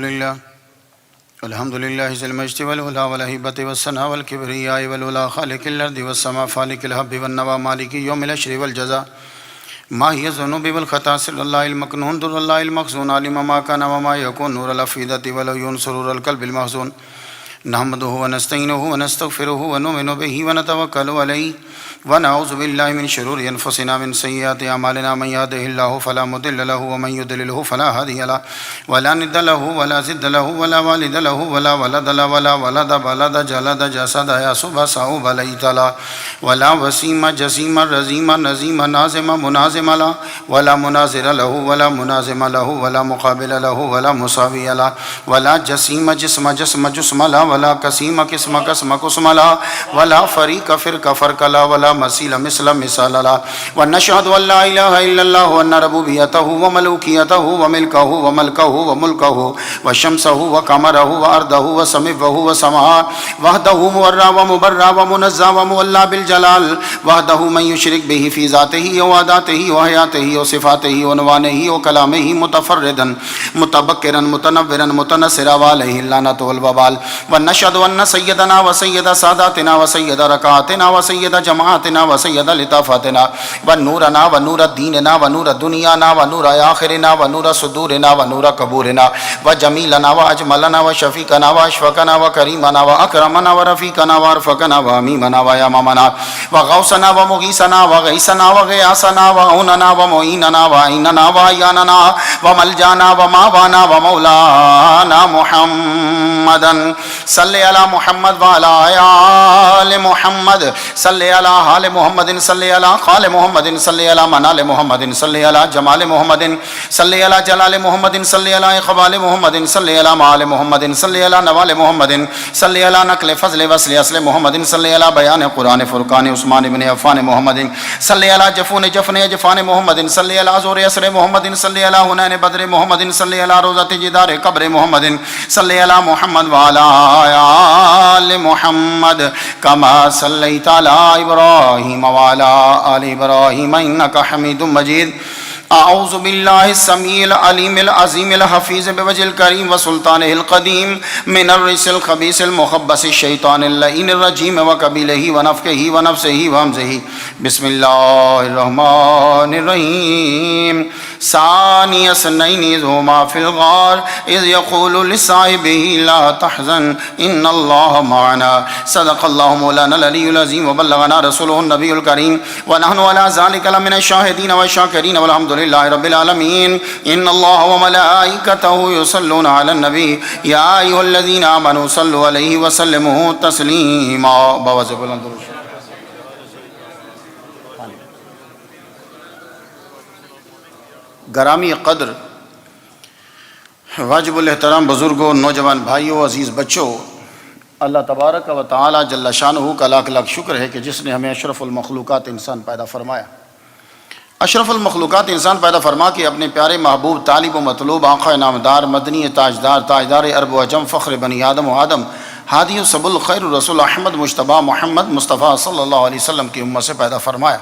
الحمد لله ذي المجد والعلا والهيبة والثناء والكبرياء والعلا خالق الأرض والسماء فالق الحب والنوى مالك يوم الحشر والجزاء ماهي الذنوب والخطا سر الله المكنون در الله المخزون عالم ما كان وما يكون نور الأفئدة والعيون سرور القلب المحزون نحمده ونستعينه ونستغفره ونؤمن به ونتوكل عليه ونعوذ بالله من شرور أنفسنا من سيئات أعمالنا من يهده الله فلا مضل له ومن يضلله فلا هادي له ولا ند له ولا زد له ولا والد له ولا ولد له ولا ولد بلد جلد جسد يسب صعوب ليت له ولا وسيم جسيم رزيم نزيم نازم منازم له ولا مناظر له ولا منازم له ولا مقابل له ولا مساوي له ولا جسيم جسم جسم جسم له ولا قسيم قسم قسم قسم له ولا فريق فرق فرق له ولا مثيل مثل مثال له ونشهد أن لا إله إلا الله وأن ربوبيته وملوكيته وملكه وملكه وملكه وشمسه وقمره وأرضه وسمعه وسمعه وحده مورى ومبرى ومنزه ومولى بالجلال وحده من يشرك به في ذاته وعاداته وحياته وصفاته ونوانه وكلامه متفردا متبكرا متنورا متنصرا وعليه اللعنة والوبال ونشهد أن سيدنا وسيد ساداتنا وسيد ركعاتنا وسيد جماعتنا وسيد لطافاتنا ونورنا ونور ديننا ونور دنيانا ونور آخرنا ونور صدورنا ونور قبورنا وجميلنا وأجملنا وشفيقنا وأشفقنا وكريمنا وأكرمنا ورفيقنا وأرفقنا وأميمنا ويمامنا وغوثنا ومغيثنا وغيثنا وغياثنا وعوننا ومعيننا وعيننا وعياننا وملجانا وماوانا ومولانا محمدا صلی علی محمد وعلی آل محمد صلی علی حال محمد صلی علی خال محمد صلی علی منال محمد صلی علی جمال محمد صلی علی جلال محمد صلی علی اقبال محمد صلی علی معال محمد صلی علی نوال محمد صلی علی نقل فضل وصل اصل محمد صلی علی بیان قرآن فرقان عثمان بن عفان محمد صلی علی جفون جفن جفان محمد صلی علی زور اسر محمد صلی علی حنین بدر محمد صلی علی روضۃ جدار قبر محمد صلی علی محمد وعلی آل محمد كما صليت على إبراهيم وعلى آل إبراهيم إنك حميد مجيد أعوذ بالله السميع العليم العظيم الحفيظ بوجه الكريم وسلطانه القديم من الرجس الخبيث المخبث الشيطان اللعين الرجيم وقبيله ونفخه ونفسه وهمزه بسم الله الرحمن الرحيم ثاني اثنين إذ هما في الغار إذ يقول لصاحبه لا تحزن إن الله معنا صدق الله مولانا العلي العظيم وبلغنا رسوله النبي الكريم ونحن على ذلك لمن الشاهدين والشاكرين والحمد لله رب العالمين إن الله وملائكته يصلون على النبي يا أيها الذين آمنوا صلوا عليه وسلموا تسليما بواسطة بلند گرامی قدر واجب الاحترام بزرگوں نوجوان بھائیوں عزیز بچوں، اللہ تبارک و تعالی جل شانہ کا لاکھ لاکھ شکر ہے کہ جس نے ہمیں اشرف المخلوقات انسان پیدا فرمایا، اشرف المخلوقات انسان پیدا فرما کے اپنے پیارے محبوب طالب و مطلوب آقا نامدار مدنی تاجدار تاجدار عرب و عجم فخر بنی آدم و آدم ہادی سب الخیر رسول احمد مجتبی محمد مصطفیٰ صلی اللہ علیہ وسلم کی امت سے پیدا فرمایا۔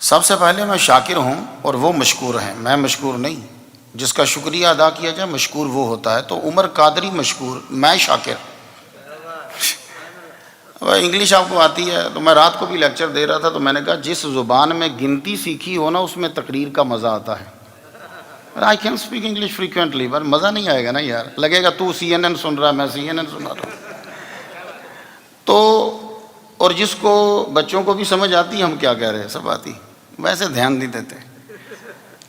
سب سے پہلے میں شاکر ہوں اور وہ مشکور ہیں، میں مشکور نہیں۔ جس کا شکریہ ادا کیا جائے مشکور وہ ہوتا ہے، تو عمر قادری مشکور، میں شاکر۔ انگلش آپ کو آتی ہے تو میں رات کو بھی لیکچر دے رہا تھا تو میں نے کہا جس زبان میں گنتی سیکھی ہو نا اس میں تقریر کا مزہ آتا ہے۔ I can speak English frequently, پر مزہ نہیں آئے گا نا یار، لگے گا تو CNN سن رہا ہے میں CNN سن رہا ہوں۔ تو اور جس کو بچوں کو بھی سمجھ آتی ہے ہم کیا کہہ رہے ہیں سب آتی، ویسے دھیان نہیں دیتے۔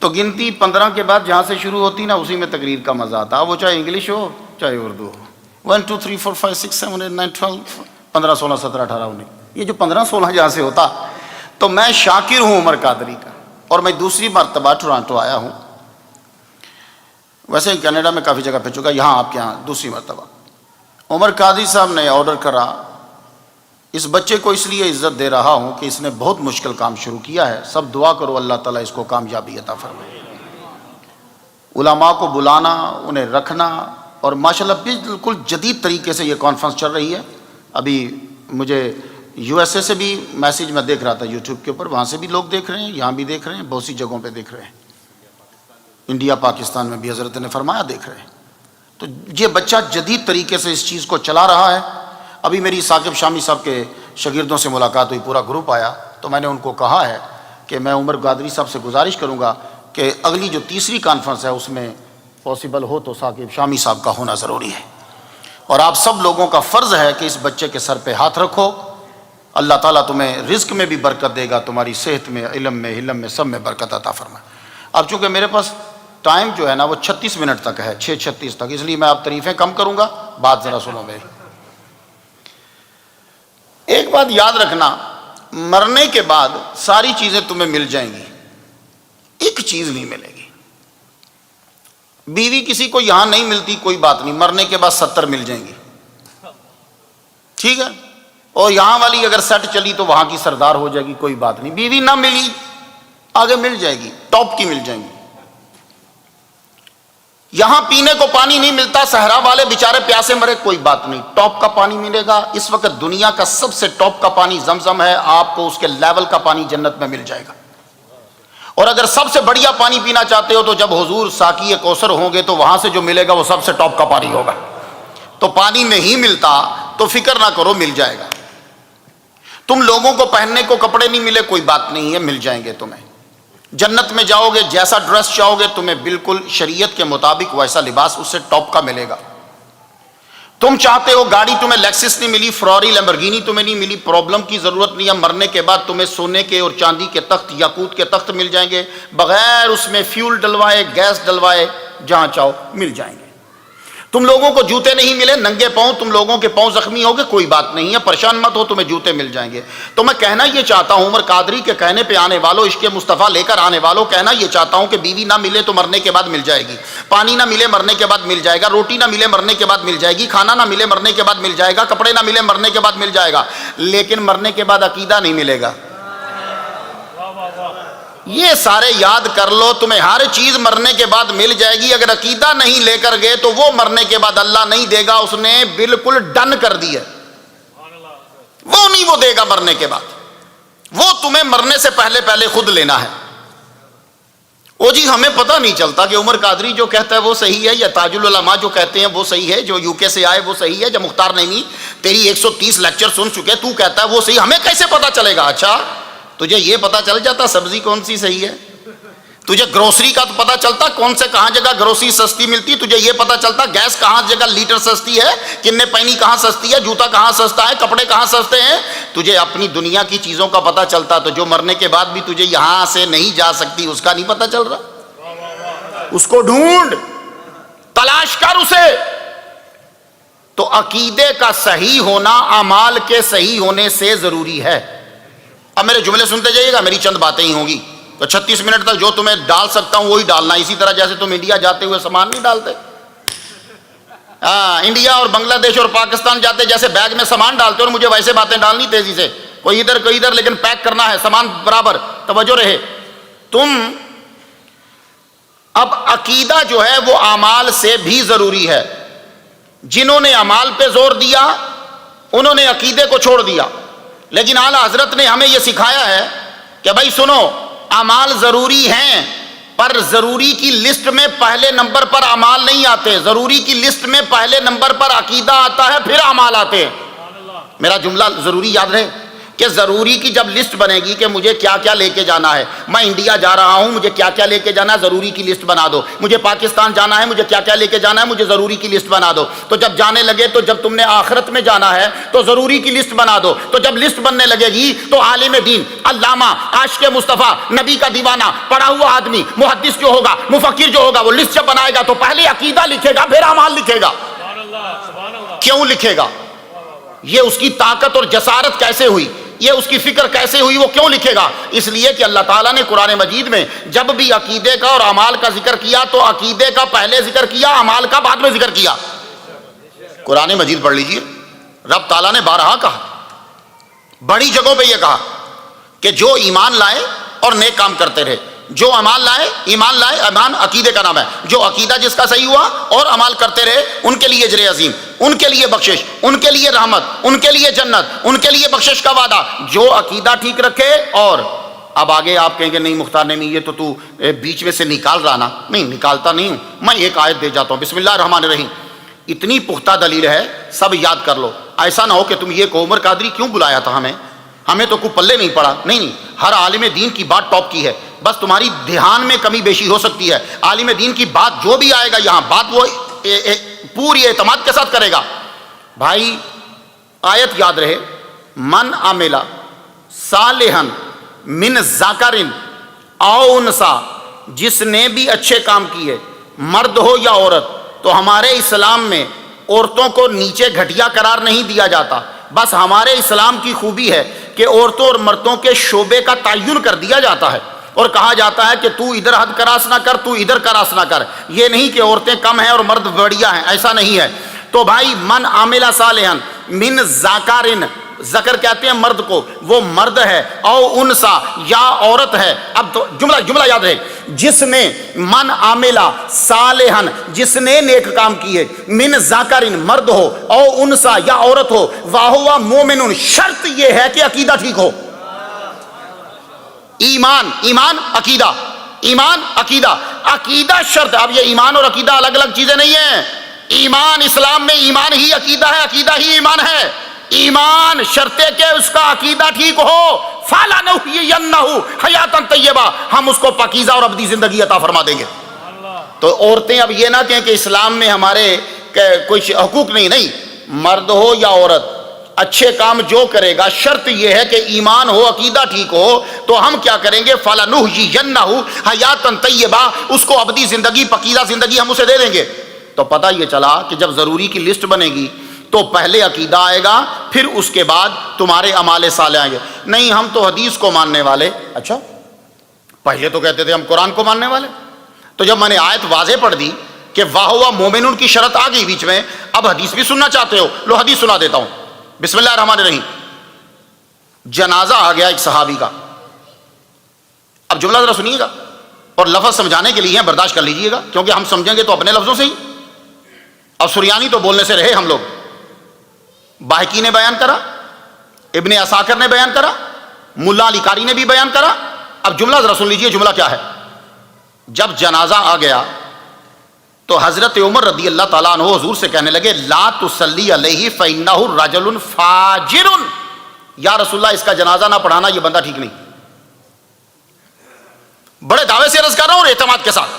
تو گنتی 15 کے بعد جہاں سے شروع ہوتی نا اسی میں تقریر کا مزہ آتا، وہ چاہے انگلش ہو چاہے اردو ہو۔ 1 2 3 4 5 6 7 8 9 12 15 16 17 18 19، یہ جو 15 16 جہاں سے ہوتا، تو میں شاکر ہوں عمر قادری کا۔ اور میں دوسری مرتبہ ٹورانٹو آیا ہوں، ویسے کینیڈا میں کافی جگہ پہ چکا، یہاں آپ کے یہاں دوسری مرتبہ۔ عمر قادری صاحب نے آرڈر کرا، اس بچے کو اس لیے عزت دے رہا ہوں کہ اس نے بہت مشکل کام شروع کیا ہے، سب دعا کرو اللہ تعالیٰ اس کو کامیابی عطا فرمائے۔ علماء کو بلانا، انہیں رکھنا، اور ماشاءاللہ بالکل جدید طریقے سے یہ کانفرنس چل رہی ہے۔ ابھی مجھے USA سے بھی میسیج میں دیکھ رہا تھا یوٹیوب کے اوپر، وہاں سے بھی لوگ دیکھ رہے ہیں، یہاں بھی دیکھ رہے ہیں، بہت سی جگہوں پہ دیکھ رہے ہیں، انڈیا پاکستان میں بھی حضرت نے فرمایا دیکھ رہے ہیں۔ تو یہ بچہ جدید طریقے سے اس چیز کو چلا رہا ہے. ابھی میری ثاقب شامی صاحب کے شاگردوں سے ملاقات ہوئی، پورا گروپ آیا، تو میں نے ان کو کہا ہے کہ میں عمر قادری صاحب سے گزارش کروں گا کہ اگلی جو تیسری کانفرنس ہے اس میں پاسبل ہو تو ثاقب شامی صاحب کا ہونا ضروری ہے. اور آپ سب لوگوں کا فرض ہے کہ اس بچے کے سر پہ ہاتھ رکھو. اللہ تعالیٰ تمہیں رزق میں بھی برکت دے گا، تمہاری صحت میں، علم میں، حلم میں، سب میں برکت عطا فرمائے. اب چونکہ میرے پاس ٹائم جو ہے نا وہ 36 منٹ تک ہے، 6:36 تک، اس لیے میں آپ تعریفیں کم کروں گا، بات ذرا سنو میری. ایک بات یاد رکھنا، مرنے کے بعد ساری چیزیں تمہیں مل جائیں گی، ایک چیز نہیں ملے گی. بیوی کسی کو یہاں نہیں ملتی، کوئی بات نہیں، مرنے کے بعد 70 مل جائیں گی، ٹھیک ہے. اور یہاں والی اگر سیٹ چلی تو وہاں کی سردار ہو جائے گی، کوئی بات نہیں. بیوی نہ ملی، آگے مل جائے گی، ٹاپ کی مل جائیں گی. یہاں پینے کو پانی نہیں ملتا، صحرا والے بیچارے پیاسے مرے، کوئی بات نہیں، ٹاپ کا پانی ملے گا. اس وقت دنیا کا سب سے ٹاپ کا پانی زمزم ہے، آپ کو اس کے لیول کا پانی جنت میں مل جائے گا. اور اگر سب سے بڑھیا پانی پینا چاہتے ہو تو جب حضور ساقی کوثر ہوں گے تو وہاں سے جو ملے گا وہ سب سے ٹاپ کا پانی ہوگا. تو پانی نہیں ملتا تو فکر نہ کرو، مل جائے گا. تم لوگوں کو پہننے کو کپڑے نہیں ملے، کوئی بات نہیں ہے، مل جائیں گے تمہیں. جنت میں جاؤ گے، جیسا ڈریس چاہو گے تمہیں بالکل شریعت کے مطابق ویسا لباس اس سے ٹاپ کا ملے گا. تم چاہتے ہو گاڑی، تمہیں لیکسس نہیں ملی، فراری لیمبرگینی تمہیں نہیں ملی، پرابلم کی ضرورت نہیں ہے. مرنے کے بعد تمہیں سونے کے اور چاندی کے تخت، یاقوت کے تخت مل جائیں گے، بغیر اس میں فیول ڈلوائے، گیس ڈلوائے، جہاں چاہو مل جائیں گے. تم لوگوں کو جوتے نہیں ملے، ننگے پاؤں، تم لوگوں کے پاؤں زخمی ہو گے، کوئی بات نہیں ہے، پریشان مت ہو، تمہیں جوتے مل جائیں گے. تو میں کہنا یہ چاہتا ہوں، عمر قادری کے کہنے پہ آنے والوں، عشق مصطفیٰ لے کر آنے والوں، کہنا یہ چاہتا ہوں کہ بیوی نہ ملے تو مرنے کے بعد مل جائے گی، پانی نہ ملے مرنے کے بعد مل جائے گا، روٹی نہ ملے مرنے کے بعد مل جائے گی، کھانا نہ ملے مرنے کے بعد مل جائے گا، کپڑے نہ ملے مرنے کے بعد مل جائے گا، لیکن مرنے کے بعد عقیدہ نہیں ملے گا. یہ سارے یاد کر لو، تمہیں ہر چیز مرنے کے بعد مل جائے گی. اگر عقیدہ نہیں لے کر گئے تو وہ مرنے کے بعد اللہ نہیں دے گا، اس نے بالکل ڈن کر دی ہے. وہ نہیں وہ دے گا مرنے کے بعد، وہ تمہیں مرنے سے پہلے پہلے خود لینا ہے. او جی ہمیں پتہ نہیں چلتا کہ عمر قادری جو کہتا ہے وہ صحیح ہے یا تاج العلماء جو کہتے ہیں وہ صحیح ہے، جو یو کے سے آئے وہ صحیح ہے، یا مختار نعیمی تیری 130 لیکچر سن چکے، تو کہتا ہے وہ صحیح، ہمیں کیسے پتہ چلے گا؟ اچھا تجھے یہ پتہ چل جاتا سبزی کون سی صحیح ہے، تجھے گروسری کا تو پتہ چلتا کون سے کہاں جگہ گروسری سستی ملتی، تجھے یہ پتہ چلتا گیس کہاں جگہ لیٹر سستی ہے، کنے پینی کہاں سستی ہے، جوتا کہاں سستا ہے، کپڑے کہاں سستے ہیں. تجھے اپنی دنیا کی چیزوں کا پتہ چلتا، تو جو مرنے کے بعد بھی تجھے یہاں سے نہیں جا سکتی اس کا نہیں پتہ چل رہا. اس کو ڈھونڈ، تلاش کر اسے. تو عقیدے کا صحیح ہونا اعمال کے صحیح ہونے سے ضروری ہے. اب میرے جملے سنتے جائیے گا، میری چند باتیں ہی ہوں گی، تو 36 منٹ تک جو تمہیں ڈال سکتا ہوں وہی ڈالنا. اسی طرح جیسے تم انڈیا جاتے ہوئے سامان نہیں ڈالتے، انڈیا اور بنگلہ دیش اور پاکستان جاتے جیسے بیگ میں سامان ڈالتے، اور مجھے ویسے باتیں ڈالنی تیزی سے، کوئی ادھر کوئی ادھر، لیکن پیک کرنا ہے سامان برابر، توجہ رہے. تم اب عقیدہ جو ہے وہ اعمال سے بھی ضروری ہے. جنہوں نے اعمال پہ زور دیا انہوں نے عقیدے کو چھوڑ دیا. لیکن اعلیٰ حضرت نے ہمیں یہ سکھایا ہے کہ بھائی سنو، اعمال ضروری ہیں، پر ضروری کی لسٹ میں پہلے نمبر پر اعمال نہیں آتے، ضروری کی لسٹ میں پہلے نمبر پر عقیدہ آتا ہے، پھر اعمال آتے ہیں. میرا جملہ ضروری یاد رہے کہ ضروری کی جب لسٹ بنے گی کہ مجھے کیا کیا لے کے جانا ہے، میں انڈیا جا رہا ہوں مجھے کیا کیا لے کے جانا ہے، ضروری کی لسٹ بنا دو. مجھے پاکستان جانا ہے مجھے کیا کیا لے کے جانا ہے، مجھے ضروری کی لسٹ بنا دو. تو جب جانے لگے تو جب تم نے آخرت میں جانا ہے تو ضروری کی لسٹ بنا دو. تو جب لسٹ بننے لگے گی تو عالم دین، علامہ، عاشق مصطفیٰ، نبی کا دیوانہ، پڑھا ہوا آدمی، محدث جو ہوگا، مفکر جو ہوگا، وہ لسٹ جب بنائے گا تو پہلے عقیدہ لکھے گا پھر اعمال لکھے گا. کیوں لکھے گا؟ یہ اس کی طاقت اور جسارت کیسے ہوئی، یہ اس کی فکر کیسے ہوئی، وہ کیوں لکھے گا؟ اس لیے کہ اللہ تعالیٰ نے قرآن مجید میں جب بھی عقیدے کا اور اعمال کا ذکر کیا تو عقیدے کا پہلے ذکر کیا، اعمال کا بعد میں ذکر کیا. قرآن مجید پڑھ لیجئے، رب تعالیٰ نے بارہا کہا، بڑی جگہوں پہ یہ کہا کہ جو ایمان لائے اور نیک کام کرتے رہے، جو اعمال لائے، ایمان لائے، ایمان عقیدے کا نام ہے، جو عقیدہ جس کا صحیح ہوا اور عمل کرتے رہے ان کے لیے اجر عظیم، ان کے لیے بخشش، ان کے لیے رحمت، ان کے لیے جنت، ان کے لیے بخشش کا وعدہ. جو عقیدہ ٹھیک رکھے. اور اب آگے آپ کہیں گے نہیں مختار نعیمی یہ تو بیچ میں سے نکال رہا نا. نہیں نکالتا نہیں ہوں، میں ایک آیت دے جاتا ہوں. بسم اللہ الرحمن الرحیم. اتنی پختہ دلیل ہے، سب یاد کر لو. ایسا نہ ہو کہ تم یہ کہ عمر قادری کیوں بلایا تھا ہمیں تو کوئی پلے نہیں پڑا. نہیں، ہر عالم دین کی بات ٹاپ کی ہے، بس تمہاری دھیان میں کمی بیشی ہو سکتی ہے. عالم دین کی بات جو بھی آئے گا یہاں، بات وہ پوری اعتماد کے ساتھ کرے گا. بھائی آیت یاد رہے، من عمل صالحا من ذکر او انثی، جس نے بھی اچھے کام کیے، مرد ہو یا عورت. تو ہمارے اسلام میں عورتوں کو نیچے گھٹیا قرار نہیں دیا جاتا، بس ہمارے اسلام کی خوبی ہے کہ عورتوں اور مردوں کے شعبے کا تعین کر دیا جاتا ہے اور کہا جاتا ہے کہ تو ادھر حد کراس نہ کر، تو ادھر کراس نہ کر. یہ نہیں کہ عورتیں کم ہیں اور مرد بڑھیا ہیں، ایسا نہیں ہے. تو بھائی من عمل صالحا من ذکر، ذکر کہتے ہیں مرد کو، وہ مرد ہے، او انسا یا عورت ہے. اب تو جملہ یاد رہے، جس نے من عمل صالحا، جس نے نیک کام کیے، من ذکر مرد ہو، او انسا یا عورت ہو، وہو مومن، شرط یہ ہے کہ عقیدہ ٹھیک ہو. ایمان عقیدہ شرط. اب یہ ایمان اور عقیدہ الگ الگ چیزیں نہیں ہیں. ایمان اسلام میں ایمان ہی عقیدہ ہے، عقیدہ ہی ایمان ہے. ایمان شرط ہے کہ اس کا عقیدہ ٹھیک ہو. فَلَنُحْيِيَنَّهُ حَيَاتًا طَيِّبَةً، ہم اس کو پاکیزہ اور ابدی زندگی عطا فرما دیں گے. تو عورتیں اب یہ نہ کہیں کہ اسلام میں ہمارے کوئی حقوق نہیں. مرد ہو یا عورت، اچھے کام جو کرے گا، شرط یہ ہے کہ ایمان ہو، عقیدہ ٹھیک ہو. تو ہم کیا کریں گے؟ فَلَنُحْيِيَنَّهُ حَيَاتًا طَيِّبَةً، اس کو ابدی زندگی، پاکیزہ زندگی ہم اسے دے دیں گے. تو پتہ یہ چلا کہ جب ضروری کی لسٹ بنے گی تو پہلے عقیدہ آئے گا، پھر اس کے بعد تمہارے اعمال صالح آئیں گے. نہیں ہم تو حدیث کو ماننے والے. اچھا پہلے تو کہتے تھے ہم قرآن کو ماننے والے. تو جب میں نے آیت واضح پڑھ دی کہ واہ مومنون کی شرط آ گئی بیچ میں، اب حدیث بھی سننا چاہتے ہو، لو حدیث سنا دیتا ہوں. بسم اللہ الرحمن الرحیم. جنازہ آ گیا ایک صحابی کا. اب جملہ ذرا سنیے گا اور لفظ سمجھانے کے لیے برداشت کر لیجئے گا، کیونکہ ہم سمجھیں گے تو اپنے لفظوں سے ہی. اب سریانی تو بولنے سے رہے ہم لوگ. باہقی نے بیان کرا، ابن عساکر نے بیان کرا، ملا علی قاری نے بھی بیان کرا. اب جملہ ذرا سن لیجئے، جملہ کیا ہے. جب جنازہ آ گیا تو حضرت عمر رضی اللہ تعالیٰ عنہ حضور سے کہنے لگے لا تصلی علیہ فإنہ رجل فاجر. یا رسول اللہ اس کا جنازہ نہ پڑھانا، یہ بندہ ٹھیک نہیں. بڑے دعوے سے عرض کر رہا ہوں اور اعتماد کے ساتھ.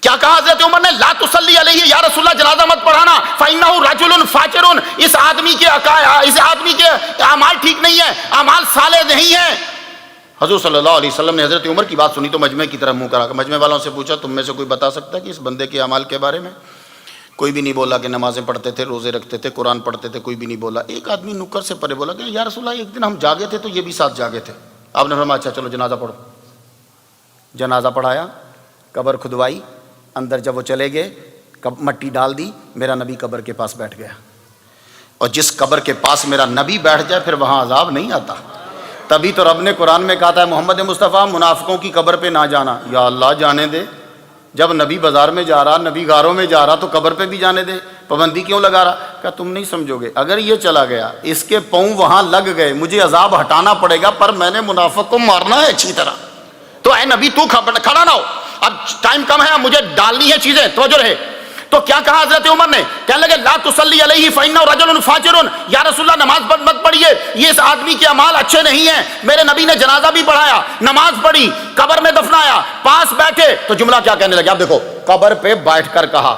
کیا کہا حضرت عمر نے؟ لا تصلی علیہ، یا رسول اللہ جنازہ مت پڑھانا. فإنہ رجل فاجر، اس آدمی کے اعمال ٹھیک نہیں ہے، اعمال صالح نہیں ہیں. حضور صلی اللہ علیہ وسلم نے حضرت عمر کی بات سنی تو مجمع کی طرف منہ کرا. مجمع والوں سے پوچھا تم میں سے کوئی بتا سکتا ہے کہ اس بندے کے اعمال کے بارے میں؟ کوئی بھی نہیں بولا کہ نمازیں پڑھتے تھے، روزے رکھتے تھے، قرآن پڑھتے تھے. کوئی بھی نہیں بولا. ایک آدمی نکر سے پرے بولا کہ یا رسول اللہ ایک دن ہم جاگے تھے تو یہ بھی ساتھ جاگے تھے. آپ نے فرمایا اچھا چلو جنازہ پڑھو. جنازہ پڑھایا، قبر کھدوائی. اندر جب وہ چلے گئے، مٹی ڈال دی. میرا نبی قبر کے پاس بیٹھ گیا. اور جس قبر کے پاس میرا نبی بیٹھ جائے پھر وہاں عذاب نہیں آتا. تبھی تو رب نے قرآن میں کہا تھا محمد مصطفیٰ منافقوں کی قبر پہ نہ جانا. یا اللہ جانے دے. جب نبی بازار میں جا رہا، نبی غاروں میں جا رہا تو قبر پہ بھی جانے دے. پابندی کیوں لگا رہا؟ کہا تم نہیں سمجھو گے، اگر یہ چلا گیا، اس کے پاؤں وہاں لگ گئے، مجھے عذاب ہٹانا پڑے گا، پر میں نے منافق کو مارنا ہے اچھی طرح. تو اے نبی تو کھڑا نہ ہو، اب ٹائم کم ہے، مجھے ڈالنی ہے چیزیں، توجہ رہے. تو کیا کہا حضرت عمر نے؟ کہنے لگے لا تصلی علیہ فإنہ رجل فاجر. یا رسول اللہ نماز مت پڑھیے، یہ اس آدمی کے اعمال اچھے نہیں ہیں. میرے نبی نے جنازہ بھی پڑھایا، نماز پڑھی، قبر میں دفنایا، پاس بیٹھے. تو جملہ کیا کہنے لگے؟ اب دیکھو، قبر پہ بیٹھ کر کہا.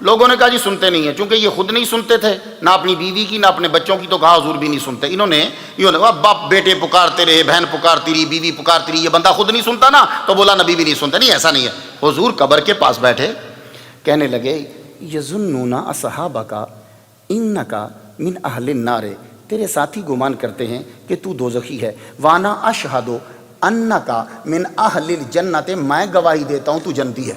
لوگوں نے کہا جی سنتے نہیں ہیں، چونکہ یہ خود نہیں سنتے تھے، نہ اپنی بیوی کی نہ اپنے بچوں کی. تو کہا حضور بھی نہیں سنتے. انہوں نے باپ بیٹے پکارتے رہے، بہن پکارتی رہی، بیوی پکارتی رہی، یہ بندہ خود نہیں سنتا نا، تو بولا نبی بھی نہیں سنتا. نہیں ایسا نہیں ہے. حضور قبر کے پاس بیٹھے، کہنے لگے یظنون اصحابک انک من اہل النار، تیرے ساتھی گمان کرتے ہیں کہ تو دوزخی ہے. وانا اشہد انک من اہل الجنت، میں گواہی دیتا ہوں تو جنتی ہے.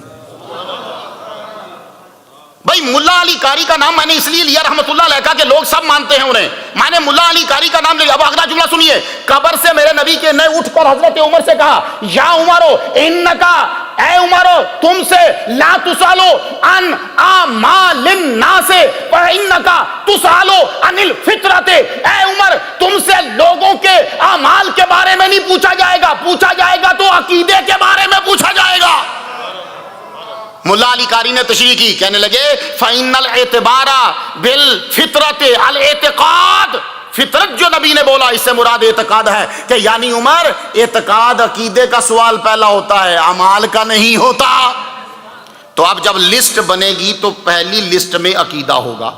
بھائی ملا علی قاری کا نام میں نے اس لیے لیا رحمۃ اللہ علیہ کا کہ لوگ سب مانتے ہیں انہیں، میں نے ملا علی قاری کا نام لیا. اب اگلا جملہ سنیے. قبر سے میرے نبی کے نے اٹھ کر حضرت عمر سے کہا یا عمرو انکا، اے عمرو تم سے لا تسالو عن اعمال الناس فانکا تسالو عن الفطرۃ. اے عمر تم سے لوگوں کے اعمال کے بارے میں نہیں پوچھا جائے گا، پوچھا جائے گا تو عقیدے کے بارے میں پوچھا جائے گا. ملا علی قاری نے تشریح کی، کہنے لگے فَإِنَّ الْاعْتِبَارَ بِالْفِطْرَةِ الاعتقاد، فطرت جو نبی نے بولا اس سے مراد اعتقاد ہے، کہ یعنی عمر اعتقاد عقیدے کا سوال پہلا ہوتا ہے، اعمال کا نہیں ہوتا۔ تو اب جب لسٹ بنے گی تو پہلی لسٹ میں عقیدہ ہوگا،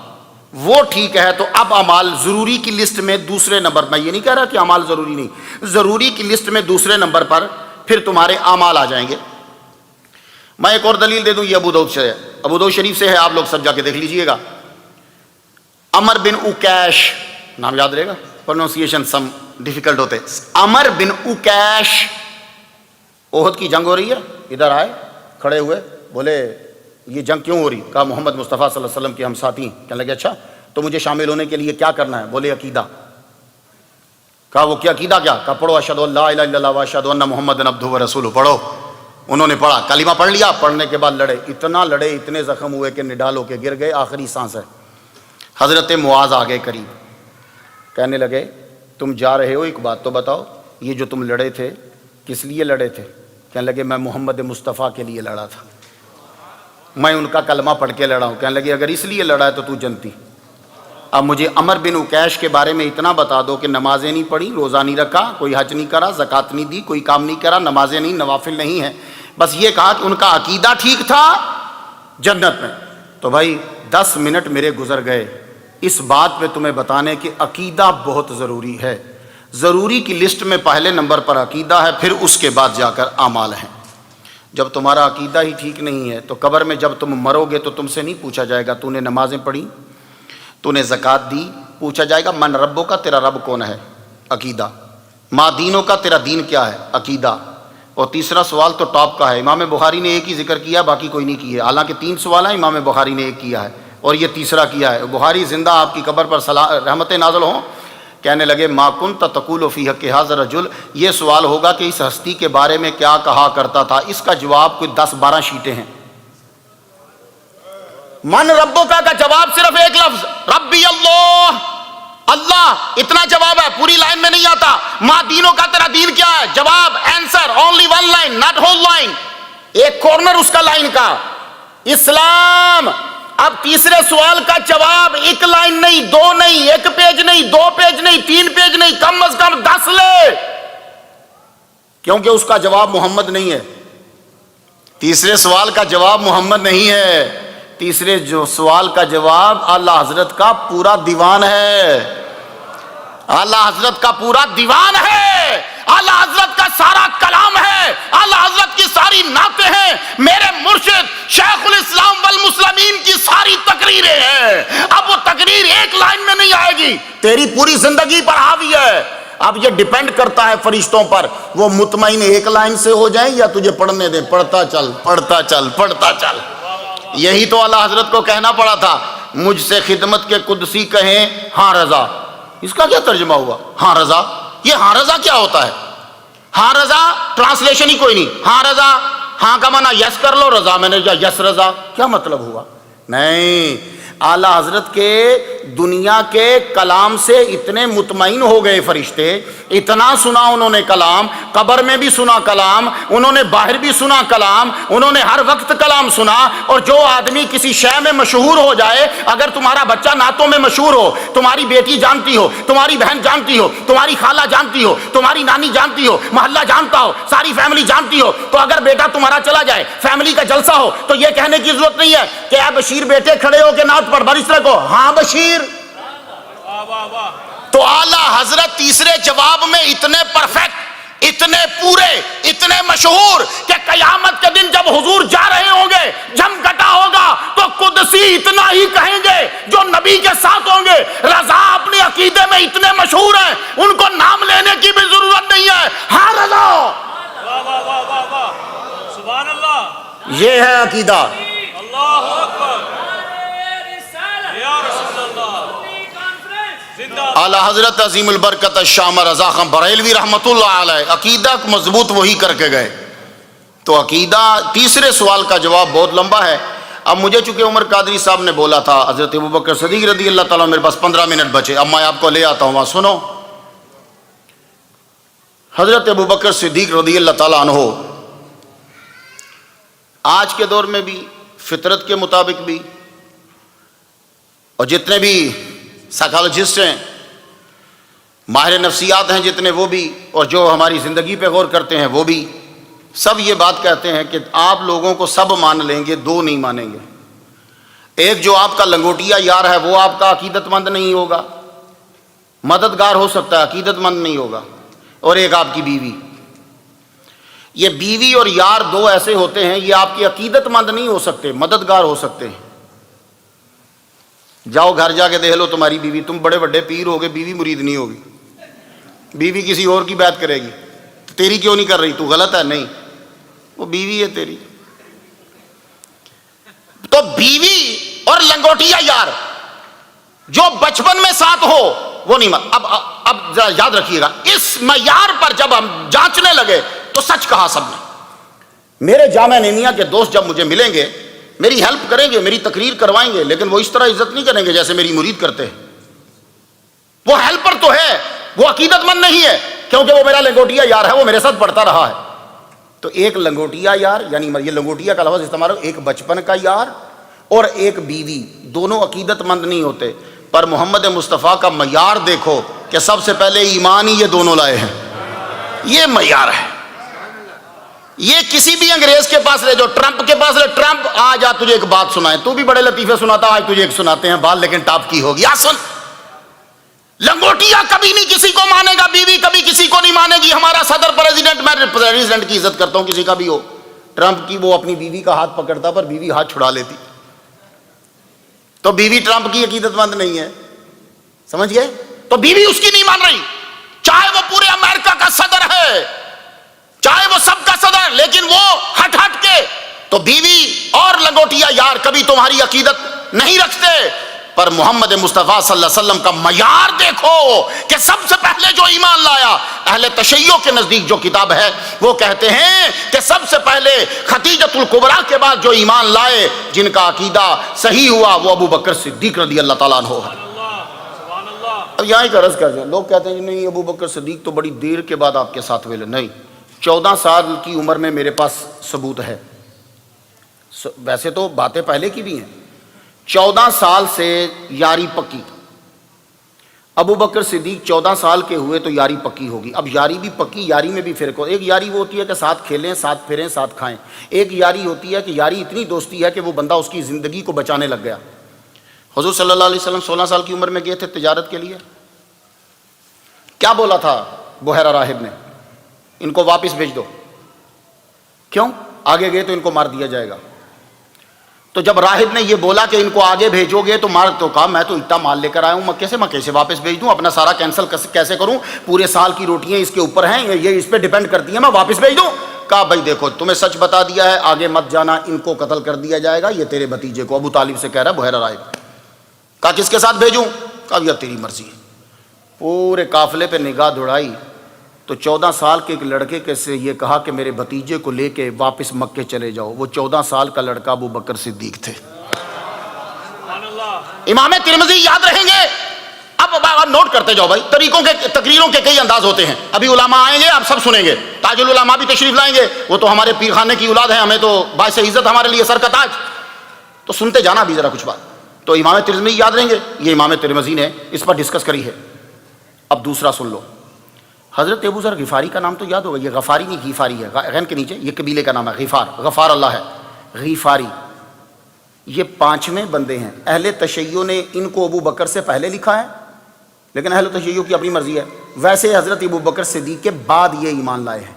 وہ ٹھیک ہے، تو اب اعمال ضروری کی لسٹ میں دوسرے نمبر، میں یہ نہیں کہہ رہا کہ اعمال ضروری نہیں، ضروری کی لسٹ میں دوسرے نمبر پر پھر تمہارے اعمال آ جائیں گے۔ میں ایک اور دلیل دے دوں، یہ ابو داؤد سے ہے، ابو داؤد شریف سے ہے، آپ لوگ سب جا کے دیکھ لیجئے گا۔ عمر بن اوکیش، نام یاد رہے گا، پروننسیشن سم ڈیفیکلٹ ہوتے، عمر بن اوکیش، احد کی جنگ ہو رہی ہے، ادھر آئے کھڑے ہوئے، بولے یہ جنگ کیوں ہو رہی؟ کہا محمد مصطفیٰ صلی اللہ علیہ وسلم کے ہم ساتھی ہیں۔ کہنے لگے اچھا تو مجھے شامل ہونے کے لیے کیا کرنا ہے؟ بولے عقیدہ۔ کہا وہ کیا عقیدہ کیا؟ کہا پڑھو اشہد ان لا الہ الا اللہ و اشہد ان محمد عبدہ و رسولہ، پڑھو۔ انہوں نے پڑھا، کلمہ پڑھ لیا، پڑھنے کے بعد لڑے، اتنا لڑے، اتنے زخم ہوئے کہ نڈال ہو کے گر گئے، آخری سانس ہے۔ حضرت معاذ آگے قریب، کہنے لگے تم جا رہے ہو، ایک بات تو بتاؤ، یہ جو تم لڑے تھے کس لیے لڑے تھے؟ کہنے لگے میں محمد مصطفیٰ کے لیے لڑا تھا، میں ان کا کلمہ پڑھ کے لڑا ہوں۔ کہنے لگے اگر اس لیے لڑا ہے تو جنتی۔ اب مجھے عمر بن اوکیش کے بارے میں اتنا بتا دو کہ نمازیں نہیں پڑھی، روزہ نہیں رکھا، کوئی حج نہیں کرا، زکوٰۃ نہیں دی، کوئی کام نہیں کرا، نمازیں نہیں، نوافل نہیں ہیں، بس یہ کہا کہ ان کا عقیدہ ٹھیک تھا، جنت میں۔ تو بھائی 10 منٹ میرے گزر گئے اس بات پہ تمہیں بتانے کہ عقیدہ بہت ضروری ہے۔ ضروری کی لسٹ میں پہلے نمبر پر عقیدہ ہے، پھر اس کے بعد جا کر اعمال ہیں۔ جب تمہارا عقیدہ ہی ٹھیک نہیں ہے تو قبر میں جب تم مرو گے تو تم سے نہیں پوچھا جائے گا تو نے نمازیں پڑھی، تو نے زکوٰۃ دی، پوچھا جائے گا من ربوں کا، تیرا رب کون ہے؟ عقیدہ۔ ما دینوں کا، تیرا دین کیا ہے؟ عقیدہ۔ اور تیسرا سوال تو ٹاپ کا ہے، امام بخاری نے ایک ہی ذکر کیا، باقی کوئی نہیں کیا، حالانکہ 3 سوال ہیں، امام بخاری نے ایک کیا ہے اور یہ تیسرا کیا ہے۔ بخاری زندہ آپ کی قبر پر رحمتیں نازل ہوں۔ کہنے لگے ما کنت تقول فی حق ھذا الرجل، یہ سوال ہوگا کہ اس ہستی کے بارے میں کیا کہا کرتا تھا، اس کا جواب کوئی 10-12 شیٹیں ہیں۔ من ربوں کا جواب صرف ایک لفظ ربی اللہ، اللہ، اتنا جواب ہے، پوری لائن میں نہیں آتا۔ ما دینوں کا، تیرا دین کیا ہے؟ جواب، answer, only 1 line, naught whole line, ایک کارنر اس کا لائن کا، اسلام۔ اب تیسرے سوال کا جواب 1 لائن نہیں، 2 نہیں، 1 پیج نہیں، 2 پیج نہیں، 3 پیج نہیں، کم از کم 10 لے، کیونکہ اس کا جواب محمد نہیں ہے۔ تیسرے سوال کا جواب محمد نہیں ہے، تیسرے جو سوال کا جواب اعلیٰ حضرت کا پورا دیوان ہے، اعلیٰ حضرت کا پورا دیوان ہے، اعلیٰ حضرت کا سارا کلام ہے، اعلیٰ حضرت کی ساری نعتیں ہیں، میرے مرشد شیخ الاسلام والمسلمین کی ساری تقریریں ہیں۔ اب وہ تقریر 1 لائن میں نہیں آئے گی، تیری پوری زندگی پر حاوی ہے۔ اب یہ ڈیپینڈ کرتا ہے فرشتوں پر، وہ مطمئن 1 لائن سے ہو جائیں یا تجھے پڑھنے دیں، پڑھتا چل، پڑھتا چل، پڑھتا چل۔ یہی تو اعلیٰ حضرت کو کہنا پڑا تھا، مجھ سے خدمت کے قدسی کہیں ہاں رضا۔ اس کا کیا ترجمہ ہوا؟ ہاں رضا۔ یہ ہاں رضا کیا ہوتا ہے؟ ہاں رضا ٹرانسلیشن ہی کوئی نہیں، ہاں رضا، ہاں کا معنی یس کر لو، رضا میں نے کیا یس رضا، کیا مطلب ہوا؟ نہیں، اعلیٰ حضرت کے دنیا کے کلام سے اتنے مطمئن ہو گئے فرشتے، اتنا سنا انہوں نے کلام، قبر میں بھی سنا کلام، انہوں نے باہر بھی سنا کلام، انہوں نے ہر وقت کلام سنا۔ اور جو آدمی کسی شے میں مشہور ہو جائے، اگر تمہارا بچہ نعتوں میں مشہور ہو، تمہاری بیٹی جانتی ہو، تمہاری بہن جانتی ہو، تمہاری خالہ جانتی ہو، تمہاری نانی جانتی ہو، محلہ جانتا ہو، ساری فیملی جانتی ہو، تو اگر بیٹا تمہارا چلا جائے، فیملی کا جلسہ ہو، تو یہ کہنے کی ضرورت نہیں ہے کہ اے بشیر بیٹے کھڑے ہو کے نعت پڑھ، بارشتہ کو ہاں بشیر۔ تو اعلیٰ حضرت تیسرے جواب میں اتنے پرفیکٹ، اتنے پورے، اتنے مشہور کہ قیامت کے دن جب حضور جا رہے ہوں گے، جم کٹا ہوگا، تو قدسی اتنا ہی کہیں گے جو نبی کے ساتھ ہوں گے۔ رضا اپنے عقیدے میں اتنے مشہور ہیں، ان کو نام لینے کی بھی ضرورت نہیں ہے، ہاں رضا۔ سبحان اللہ، یہ ہے عقیدہ۔ اللہ اکبر، یا رسول اللہ، زندہ اعلیٰ حضرت عظیم البرکت الشام رضا خان بریلوی رحمۃ اللہ علیہ عقیدہ مضبوط وہی کر کے گئے۔ تو عقیدہ، تیسرے سوال کا جواب بہت لمبا ہے۔ اب مجھے چونکہ عمر قادری صاحب نے بولا تھا، حضرت ابوبکر صدیق رضی اللہ تعالیٰ، میرے پاس 15 منٹ بچے، اب میں آپ کو لے آتا ہوں، وہاں سنو۔ حضرت ابوبکر صدیق رضی اللہ تعالیٰ عنہ آج کے دور میں بھی فطرت کے مطابق بھی، اور جتنے بھی سائیکالوجسٹ ہیں، ماہر نفسیات ہیں جتنے، وہ بھی، اور جو ہماری زندگی پہ غور کرتے ہیں وہ بھی، سب یہ بات کہتے ہیں کہ آپ لوگوں کو سب مان لیں گے، دو نہیں مانیں گے۔ ایک جو آپ کا لنگوٹیا یار ہے وہ آپ کا عقیدت مند نہیں ہوگا، مددگار ہو سکتا ہے، عقیدت مند نہیں ہوگا، اور ایک آپ کی بیوی۔ یہ بیوی اور یار دو ایسے ہوتے ہیں، یہ آپ کی عقیدت مند نہیں ہو سکتے، مددگار ہو سکتے ہیں۔ جاؤ گھر جا کے دیکھ لو تمہاری بیوی، تم بڑے بڑے پیر ہوگے، بیوی مرید نہیں ہوگی، بیوی کسی اور کی بات کرے گی، تیری کیوں نہیں کر رہی، تو غلط ہے، نہیں، وہ بیوی ہے تیری۔ تو بیوی اور لنگوٹیا یار جو بچپن میں ساتھ ہو وہ نہیں اب ذرا یاد رکھیے گا، اس معیار پر جب ہم جانچنے لگے تو سچ کہا سب نے۔ میرے جامعہ نعیمیہ کے دوست جب مجھے ملیں گے، میری ہیلپ کریں گے، میری تقریر کروائیں گے، لیکن وہ اس طرح عزت نہیں کریں گے جیسے میری مرید کرتے ہیں۔ وہ ہیلپر تو ہے، وہ عقیدت مند نہیں ہے، کیونکہ وہ میرا لنگوٹیا یار ہے، وہ میرے ساتھ پڑھتا رہا ہے۔ تو ایک لنگوٹیا یار، یعنی یہ لنگوٹیا کا لفظ استعمال ہو، ایک بچپن کا یار اور ایک بیوی، دونوں عقیدت مند نہیں ہوتے، پر محمد مصطفیٰ کا معیار دیکھو کہ سب سے پہلے ایمان ہی یہ دونوں لائے ہیں، یہ معیار ہے۔ یہ کسی بھی انگریز کے پاس لے جو، ٹرمپ کے پاس لے، ٹرمپ آج تجھے ایک بات سنائے، تو بھی بڑے لطیفے سناتا، آج تجھے ایک سناتے ہیں بات، لیکن ٹاپ کی ہوگی، سن۔ لنگوٹیا کبھی نہیں کسی کو مانے گا، بیوی کبھی کسی کو نہیں مانے گی۔ ہمارا صدر پریزیڈنٹ، میں پریزیڈنٹ کی عزت کرتا ہوں کسی کا بھی ہو، ٹرمپ کی وہ اپنی بیوی کا ہاتھ پکڑتا پر بیوی ہاتھ چھڑا لیتی، تو بیوی ٹرمپ کی عقیدت مند نہیں ہے، سمجھ گئے؟ تو بیوی اس کی نہیں مان رہی، چاہے وہ پورے امریکہ کا صدر ہے، چاہے وہ سب کا صدر، لیکن وہ ہٹ کے، تو بیوی اور لنگوٹیا یار کبھی تمہاری عقیدت نہیں رکھتے۔ پر محمد مصطفیٰ صلی اللہ علیہ وسلم کا معیار دیکھو کہ سب سے پہلے جو ایمان لایا، اہل تشیع کے نزدیک جو کتاب ہے وہ کہتے ہیں کہ سب سے پہلے خدیجۃ الکبریٰ کے بعد جو ایمان لائے، جن کا عقیدہ صحیح ہوا، وہ ابو بکر صدیق رضی اللہ تعالیٰ عنہ ہے۔ سبحان اللہ۔ اب یہاں ایک عرض کر دیں، لوگ کہتے ہیں نہیں ابو بکر صدیق تو بڑی دیر کے بعد آپ کے ساتھ ہوئے، نہیں، 14 سال کی عمر میں میرے پاس ثبوت ہے، ویسے تو باتیں پہلے کی بھی ہیں، 14 سال سے یاری پکی، ابو بکر صدیق 14 سال کے ہوئے تو یاری پکی ہوگی۔ اب یاری بھی پکی، یاری میں بھی فرق ہو، ایک یاری وہ ہوتی ہے کہ ساتھ کھیلیں، ساتھ پھریں، ساتھ کھائیں، ایک یاری ہوتی ہے کہ یاری اتنی دوستی ہے کہ وہ بندہ اس کی زندگی کو بچانے لگ گیا۔ حضور صلی اللہ علیہ وسلم 16 سال کی عمر میں گئے تھے تجارت کے لیے، کیا بولا تھا بحیرہ راہب نے؟ ان کو واپس بھیج دو، کیوں؟ آگے گئے تو ان کو مار دیا جائے گا۔ تو جب راہب نے یہ بولا کہ ان کو آگے بھیجو گے تو مار، تو کہا میں تو اتنا مال لے کر آیا ہوں مکے سے، میں کیسے واپس بھیج دوں، اپنا سارا کینسل کیسے کروں، پورے سال کی روٹیاں اس کے اوپر ہیں، یہ اس پہ ڈیپینڈ کرتی ہیں، میں واپس بھیج دوں؟ کہا بھائی دیکھو تمہیں سچ بتا دیا ہے، آگے مت جانا، ان کو قتل کر دیا جائے گا، یہ تیرے بھتیجے کو، ابو طالب سے کہہ رہا ہے بحیرہ راہب۔ کہا کس کے ساتھ بھیجوں؟ کہا یہ تیری مرضی ہے۔ پورے قافلے پہ نگاہ دوڑائی تو 14 سال کے ایک لڑکے کے سے یہ کہا کہ میرے بھتیجے کو لے کے واپس مکے چلے جاؤ، وہ 14 سال کا لڑکا ابو بکر صدیق تھے۔ امام ترمذی یاد رہیں گے، اب نوٹ کرتے جاؤ بھائی، تقریروں کے کئی انداز ہوتے ہیں، ابھی علماء آئیں گے، آپ سب سنیں گے، تاج العلماء بھی تشریف لائیں گے، وہ تو ہمارے پیر خانے کی اولاد ہیں، ہمیں تو باعث عزت، ہمارے لیے سر کا تاج، تو سنتے جانا بھی ذرا کچھ بات۔ تو امام ترمذی یاد رہیں گے، یہ امام ترمذی نے اس پر ڈسکس کری ہے۔ اب دوسرا سن لو، حضرت ابو ذر غفاری کا نام تو یاد ہوگا، یہ غفاری نہیں غیفاری ہے، غین کے نیچے، یہ قبیلے کا نام ہے، غفار اللہ ہے، غیفاری، یہ 5ویں بندے ہیں۔ اہل تشیع نے ان کو ابو بکر سے پہلے لکھا ہے، لیکن اہل تشیع کی اپنی مرضی ہے، ویسے حضرت ابو بکر صدیق کے بعد یہ ایمان لائے ہیں۔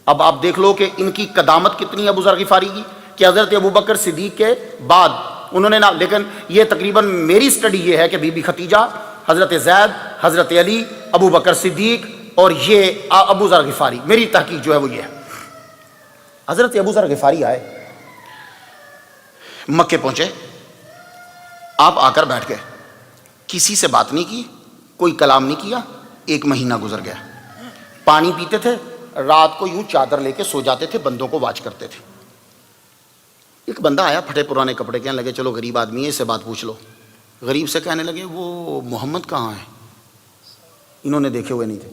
اب آپ دیکھ لو کہ ان کی قدامت کتنی ہے ابو ذر غفاری کی، کہ حضرت ابو بکر صدیق کے بعد انہوں نے لیکن یہ تقریباً میری سٹڈی یہ ہے کہ بی بی ختیجہ، حضرت زید، حضرت علی، ابو بکر صدیق اور یہ ابو ذر غفاری، میری تحقیق جو ہے وہ یہ ہے۔ حضرت ابو ذر غفاری آئے، مکے پہنچے، آپ آ کر بیٹھ گئے، کسی سے بات نہیں کی، کوئی کلام نہیں کیا، 1 مہینہ گزر گیا، پانی پیتے تھے، رات کو یوں چادر لے کے سو جاتے تھے، بندوں کو واچ کرتے تھے۔ ایک بندہ آیا پھٹے پرانے کپڑے، کہنے لگے چلو غریب آدمی ہے، اس سے بات پوچھ لو۔ غریب سے کہنے لگے وہ محمد کہاں ہے؟ انہوں نے دیکھے ہوئے نہیں تھے۔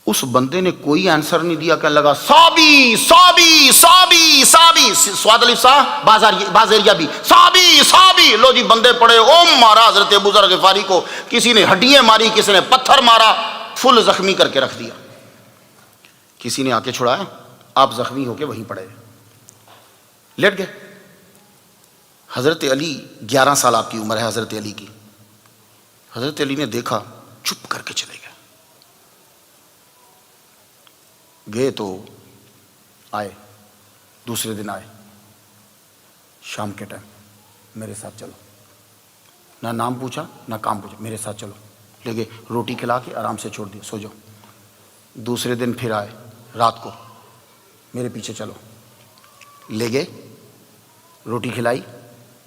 اس بندے نے کوئی آنسر نہیں دیا، کہنے لگا صابی صابی صابی صابی، سواد علی صاحب باز ایریا بھی صابی صابی، لو جی بندے پڑے، او مارا حضرت ابو ذر غفاری کو، کسی نے ہڈیاں ماری، کسی نے پتھر مارا، فل زخمی کر کے رکھ دیا. کسی نے آ کے چھڑایا، آپ زخمی ہو کے وہیں پڑے، لیٹ گئے. حضرت علی 11 سال آپ کی عمر ہے حضرت علی کی. حضرت علی نے دیکھا، چپ کر کے چلے گئے. گئے تو آئے، دوسرے دن آئے شام کے ٹائم، میرے ساتھ چلو. نہ نام پوچھا نہ کام پوچھا، میرے ساتھ چلو. لے گئے، روٹی کھلا کے آرام سے چھوڑ دیا، سو جاؤ. دوسرے دن پھر آئے رات کو، میرے پیچھے چلو. لے گئے، روٹی کھلائی،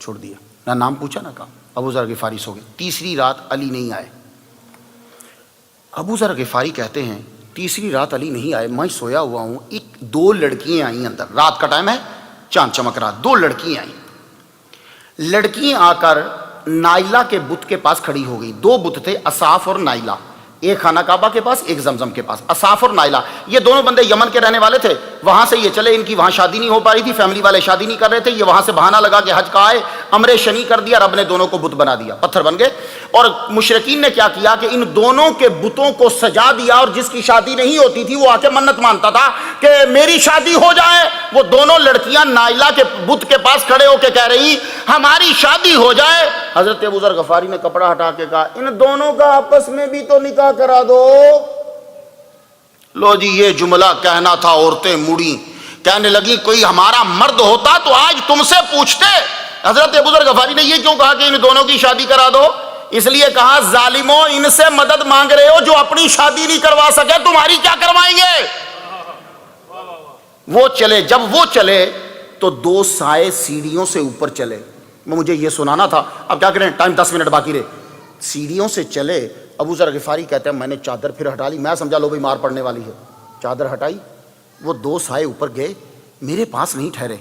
چھوڑ دیا، نہ نام پوچھا نہ کام. ابو ذر غفاری سو گئے. تیسری رات علی نہیں آئے. ابو ذر غفاری کہتے ہیں تیسری رات علی نہیں آئے، میں سویا ہوا ہوں، 2 لڑکیاں آئیں اندر، رات کا ٹائم ہے، چاند چمک رہا، 2 لڑکیاں آئیں. لڑکیاں آ کر نائلہ کے بت کے پاس کھڑی ہو گئی. 2 بت تھے، اصاف اور نائلہ، ایک خانہ کعبہ کے پاس، ایک زمزم کے پاس. اصاف اور نائلہ یہ دونوں بندے یمن کے رہنے والے تھے. وہاں سے یہ چلے، ان کی وہاں شادی نہیں ہو پا رہی تھی، فیملی والے شادی نہیں کر رہے تھے. یہ وہاں سے بہانہ لگا کہ حج کا آئے، امر شنی کر دیا، رب نے دونوں کو بت بنا دیا، پتھر بن گئے. اور مشرکین نے کیا کیا کہ ان دونوں کے بتوں کو سجا دیا، اور جس کی شادی نہیں ہوتی تھی وہ آ کے منت مانتا تھا کہ میری شادی ہو جائے. وہ دونوں لڑکیاں نائلہ کے بت کے پاس کھڑے ہو کے کہہ رہی ہماری شادی ہو جائے. حضرت ابو ذر غفاری نے کپڑا ہٹا کے کہا ان دونوں کا آپس میں بھی تو نکاح کرا دو. لو جی یہ جملہ کہنا تھا، عورتیں مڑی، کہنے لگی کوئی ہمارا مرد ہوتا تو آج تم سے پوچھتے. حضرت ابو ذر غفاری نے یہ کیوں کہا کہ ان دونوں کی شادی کرا دو؟ اس لیے کہا ظالموں ان سے مدد مانگ رہے ہو جو اپنی شادی نہیں کروا سکے، تمہاری کیا کروائیں گے. وہ چلے، جب وہ چلے تو 2 سائے سیڑھیوں سے اوپر چلے. مجھے یہ سنانا تھا، اب کیا کریں، ٹائم 10 منٹ باقی رہے. سیڑھیوں سے چلے. ابو ذر غفاری کہتے ہیں میں نے چادر پھر ہٹا لی، میں سمجھا لو بھائی مار پڑنے والی ہے، چادر ہٹائی. وہ 2 سائے اوپر گئے، میرے پاس نہیں ٹھہرے،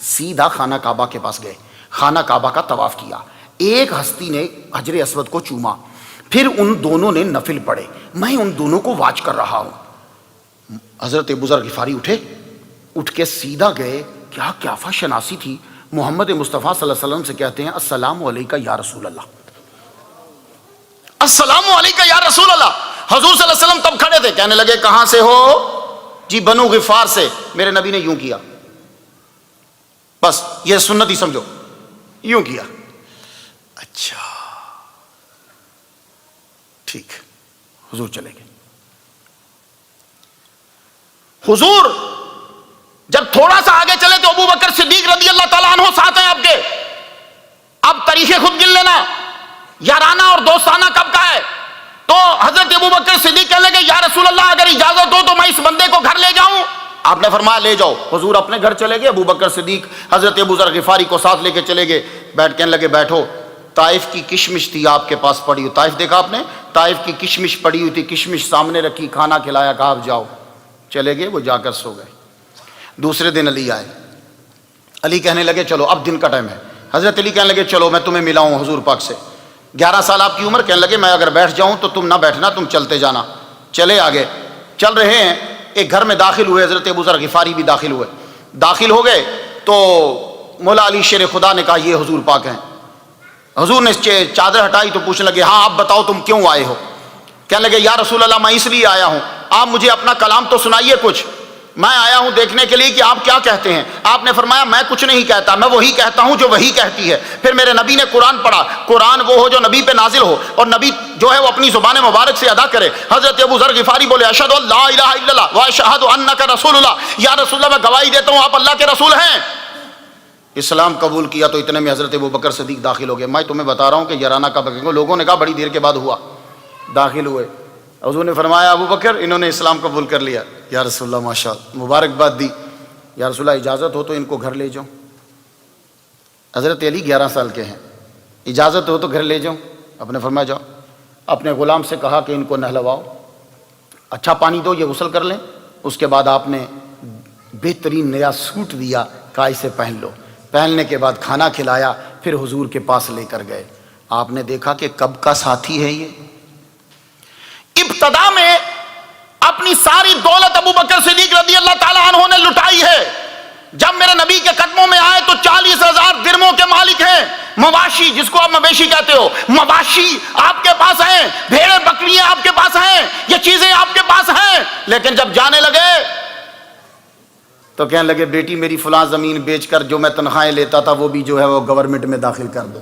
سیدھا خانہ کعبہ کے پاس گئے، خانہ کعبہ کا طواف کیا. ایک ہستی نے حجر اسود کو چوما، پھر ان دونوں نے نفل پڑھے، میں ان دونوں کو واچ کر رہا ہوں. حضرت ابو ذر غفاری اٹھ کے سیدھا گئے. کیا قیافہ شناسی تھی. محمد مصطفیٰ صلی اللہ علیہ وسلم سے کہتے ہیں السلام علیکہ یا رسول اللہ، السلام علیکہ یا رسول اللہ. حضور صلی اللہ علیہ وسلم تب کھڑے تھے، کہنے لگے کہاں سے ہو؟ جی بنو غفار سے. میرے نبی نے یوں کیا، بس یہ سنت ہی سمجھو، یوں کیا. اچھا ٹھیک. حضور چلے گئے. حضور جب تھوڑا سا آگے چلے تو ابو بکر صدیق رضی اللہ تعالیٰ عنہ ساتھ ہیں آپ کے. اب تاریخ خود گن لینا، یارانہ اور دوستانہ کب کا ہے. تو حضرت ابو بکر صدیق کہنے لگے یا رسول اللہ اگر اجازت ہو تو میں اس بندے کو گھر لے جاؤں. آپ نے فرمایا لے جاؤ. حضور اپنے گھر چلے گئے، ابو بکر صدیق حضرت ابو ذر غفاری کو ساتھ لے کے چلے گئے. کہنے لگے بیٹھو. طائف کی کشمش تھی آپ کے پاس پڑی ہوئی، طائف دیکھا آپ نے، طائف کی کشمش پڑی ہوئی تھی، کشمش سامنے رکھی، کھانا کھلایا، کہا آپ جاؤ. چلے گئے، وہ جا کر سو گئے. دوسرے دن علی آئے. علی کہنے لگے چلو اب دن کا ٹائم ہے. حضرت علی کہنے لگے چلو میں تمہیں ملاؤں حضور پاک سے. 11 سال آپ کی عمر. کہنے لگے میں اگر بیٹھ جاؤں تو تم نہ بیٹھنا، تم چلتے جانا. چلے آگے، چل رہے ہیں، ایک گھر میں داخل ہوئے. حضرت ابو ذر غفاری بھی داخل ہوئے. داخل ہو گئے تو مولا علی شیر خدا نے کہا یہ حضور پاک ہیں. حضور نے چادر ہٹائی تو پوچھنے لگے ہاں آپ بتاؤ تم کیوں آئے ہو. کہنے لگے یا رسول اللہ میں اس لیے آیا ہوں، آپ مجھے اپنا کلام تو سنائیے کچھ. میں آیا ہوں دیکھنے کے لیے کہ آپ کیا کہتے ہیں. آپ نے فرمایا میں کچھ نہیں کہتا، میں وہی کہتا ہوں جو وہی کہتی ہے. پھر میرے نبی نے قرآن پڑھا. قرآن وہ ہو جو نبی پہ نازل ہو، اور نبی جو ہے وہ اپنی زبان مبارک سے ادا کرے. حضرت ابو ذر غفاری بولے اشہد ان لا الہ الا اللہ و اشہد انک رسول اللہ. یا رسول اللہ میں گواہی دیتا ہوں آپ اللہ کے رسول ہیں. اسلام قبول کیا تو اتنے میں حضرت ابو بکر صدیق داخل ہو گئے. میں تمہیں بتا رہا ہوں کہ یارانہ کا بکر لوگوں نے کہا بڑی دیر کے بعد ہوا. داخل ہوئے. حضور نے فرمایا ابو بکر انہوں نے اسلام قبول کر لیا. یا رسول اللہ ماشاء اللہ، مبارکباد دی. یا رسول اللہ اجازت ہو تو ان کو گھر لے جاؤں. حضرت علی 11 سال کے ہیں، اجازت ہو تو گھر لے جاؤں. آپ نے فرمایا جاؤ. اپنے غلام سے کہا کہ ان کو نہلواؤ، اچھا پانی دو، یہ غسل کر لیں. اس کے بعد آپ نے بہترین نیا سوٹ دیا، کہا اسے پہن لو. پہننے کے بعد کھانا کھلایا، پھر حضور کے پاس لے کر گئے. آپ نے دیکھا کہ کب کا ساتھی ہے یہ. ابتدا میں اپنی ساری دولت ابو بکر صدیق رضی اللہ تعالیٰ عنہ نے لٹائی ہے. جب میرے نبی کے قدموں میں آئے تو 40,000 درموں کے مالک ہیں. مواشی جس کو آپ مویشی کہتے ہو، مواشی آپ کے پاس ہیں، بھیڑیں بکریاں آپ کے پاس ہیں، یہ چیزیں آپ کے پاس ہیں. لیکن جب جانے لگے تو کہنے لگے بیٹی میری فلاں زمین بیچ کر جو میں تنخواہیں لیتا تھا وہ بھی جو ہے وہ گورنمنٹ میں داخل کر دو.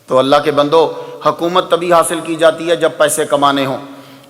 تو اللہ کے بندو، حکومت تبھی حاصل کی جاتی ہے جب پیسے کمانے ہوں.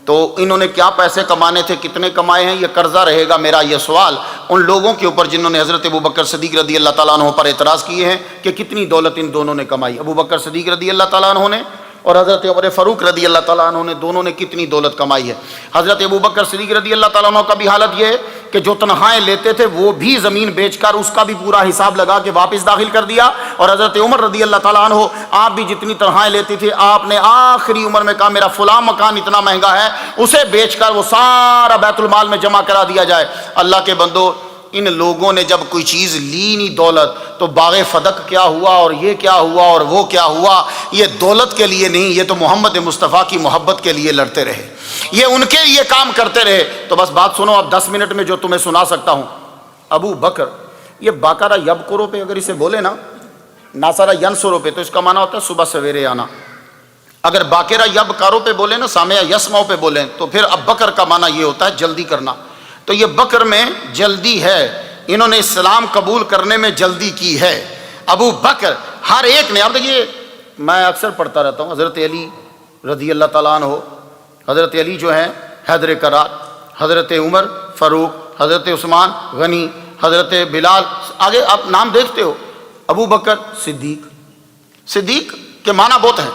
تو انہوں نے کیا پیسے کمانے تھے، کتنے کمائے ہیں، یہ قرضہ رہے گا میرا یہ سوال ان لوگوں کے اوپر جنہوں نے حضرت ابو بکر صدیق رضی اللہ تعالیٰ عنہ پر اعتراض کیے ہیں کہ کتنی دولت ان دونوں نے کمائی. ابو بکر صدیق رضی اللہ تعالیٰ عنہ نے اور حضرت عمر فاروق رضی اللہ تعالیٰ عنہ نے، دونوں نے کتنی دولت کمائی ہے. حضرت ابو بکر صدیق رضی اللہ تعالیٰ عنہ کا بھی حالت یہ ہے کہ جو تنخواہیں لیتے تھے وہ بھی زمین بیچ کر اس کا بھی پورا حساب لگا کے واپس داخل کر دیا. اور حضرت عمر رضی اللہ تعالیٰ عنہ، آپ بھی جتنی تنخواہیں لیتی تھی آپ نے آخری عمر میں کہا میرا فلاں مکان اتنا مہنگا ہے اسے بیچ کر وہ سارا بیت المال میں جمع کرا دیا جائے. اللہ کے بندو، ان لوگوں نے جب کوئی چیز لی نہیں دولت تو باغ فدق کیا ہوا اور یہ کیا ہوا اور وہ کیا ہوا. یہ دولت کے لیے نہیں، یہ تو محمد مصطفیٰ کی محبت کے لیے لڑتے رہے، یہ ان کے لیے کام کرتے رہے. تو بس بات سنو اب 10 منٹ میں جو تمہیں سنا سکتا ہوں. ابو بکر، یہ باقارہ یبکرو پہ اگر اسے بولے نا، ناصرہ ینصرو پہ، تو اس کا معنی ہوتا ہے صبح سویرے آنا. اگر باقرہ یبکارو پہ بولے نا، سامع یسمعو پہ بولیں، تو پھر اب بکر کا معنی یہ ہوتا ہے جلدی کرنا. تو یہ بکر میں جلدی ہے، انہوں نے اسلام قبول کرنے میں جلدی کی ہے. ابو بکر ہر ایک نے، اب دیکھیے میں اکثر پڑھتا رہتا ہوں حضرت علی رضی اللہ تعالیٰ عنہ، حضرت علی جو ہیں حیدر کرار، حضرت عمر فاروق، حضرت عثمان غنی، حضرت بلال، آگے آپ نام دیکھتے ہو. ابو بکر صدیق، صدیق کے معنی بہت ہیں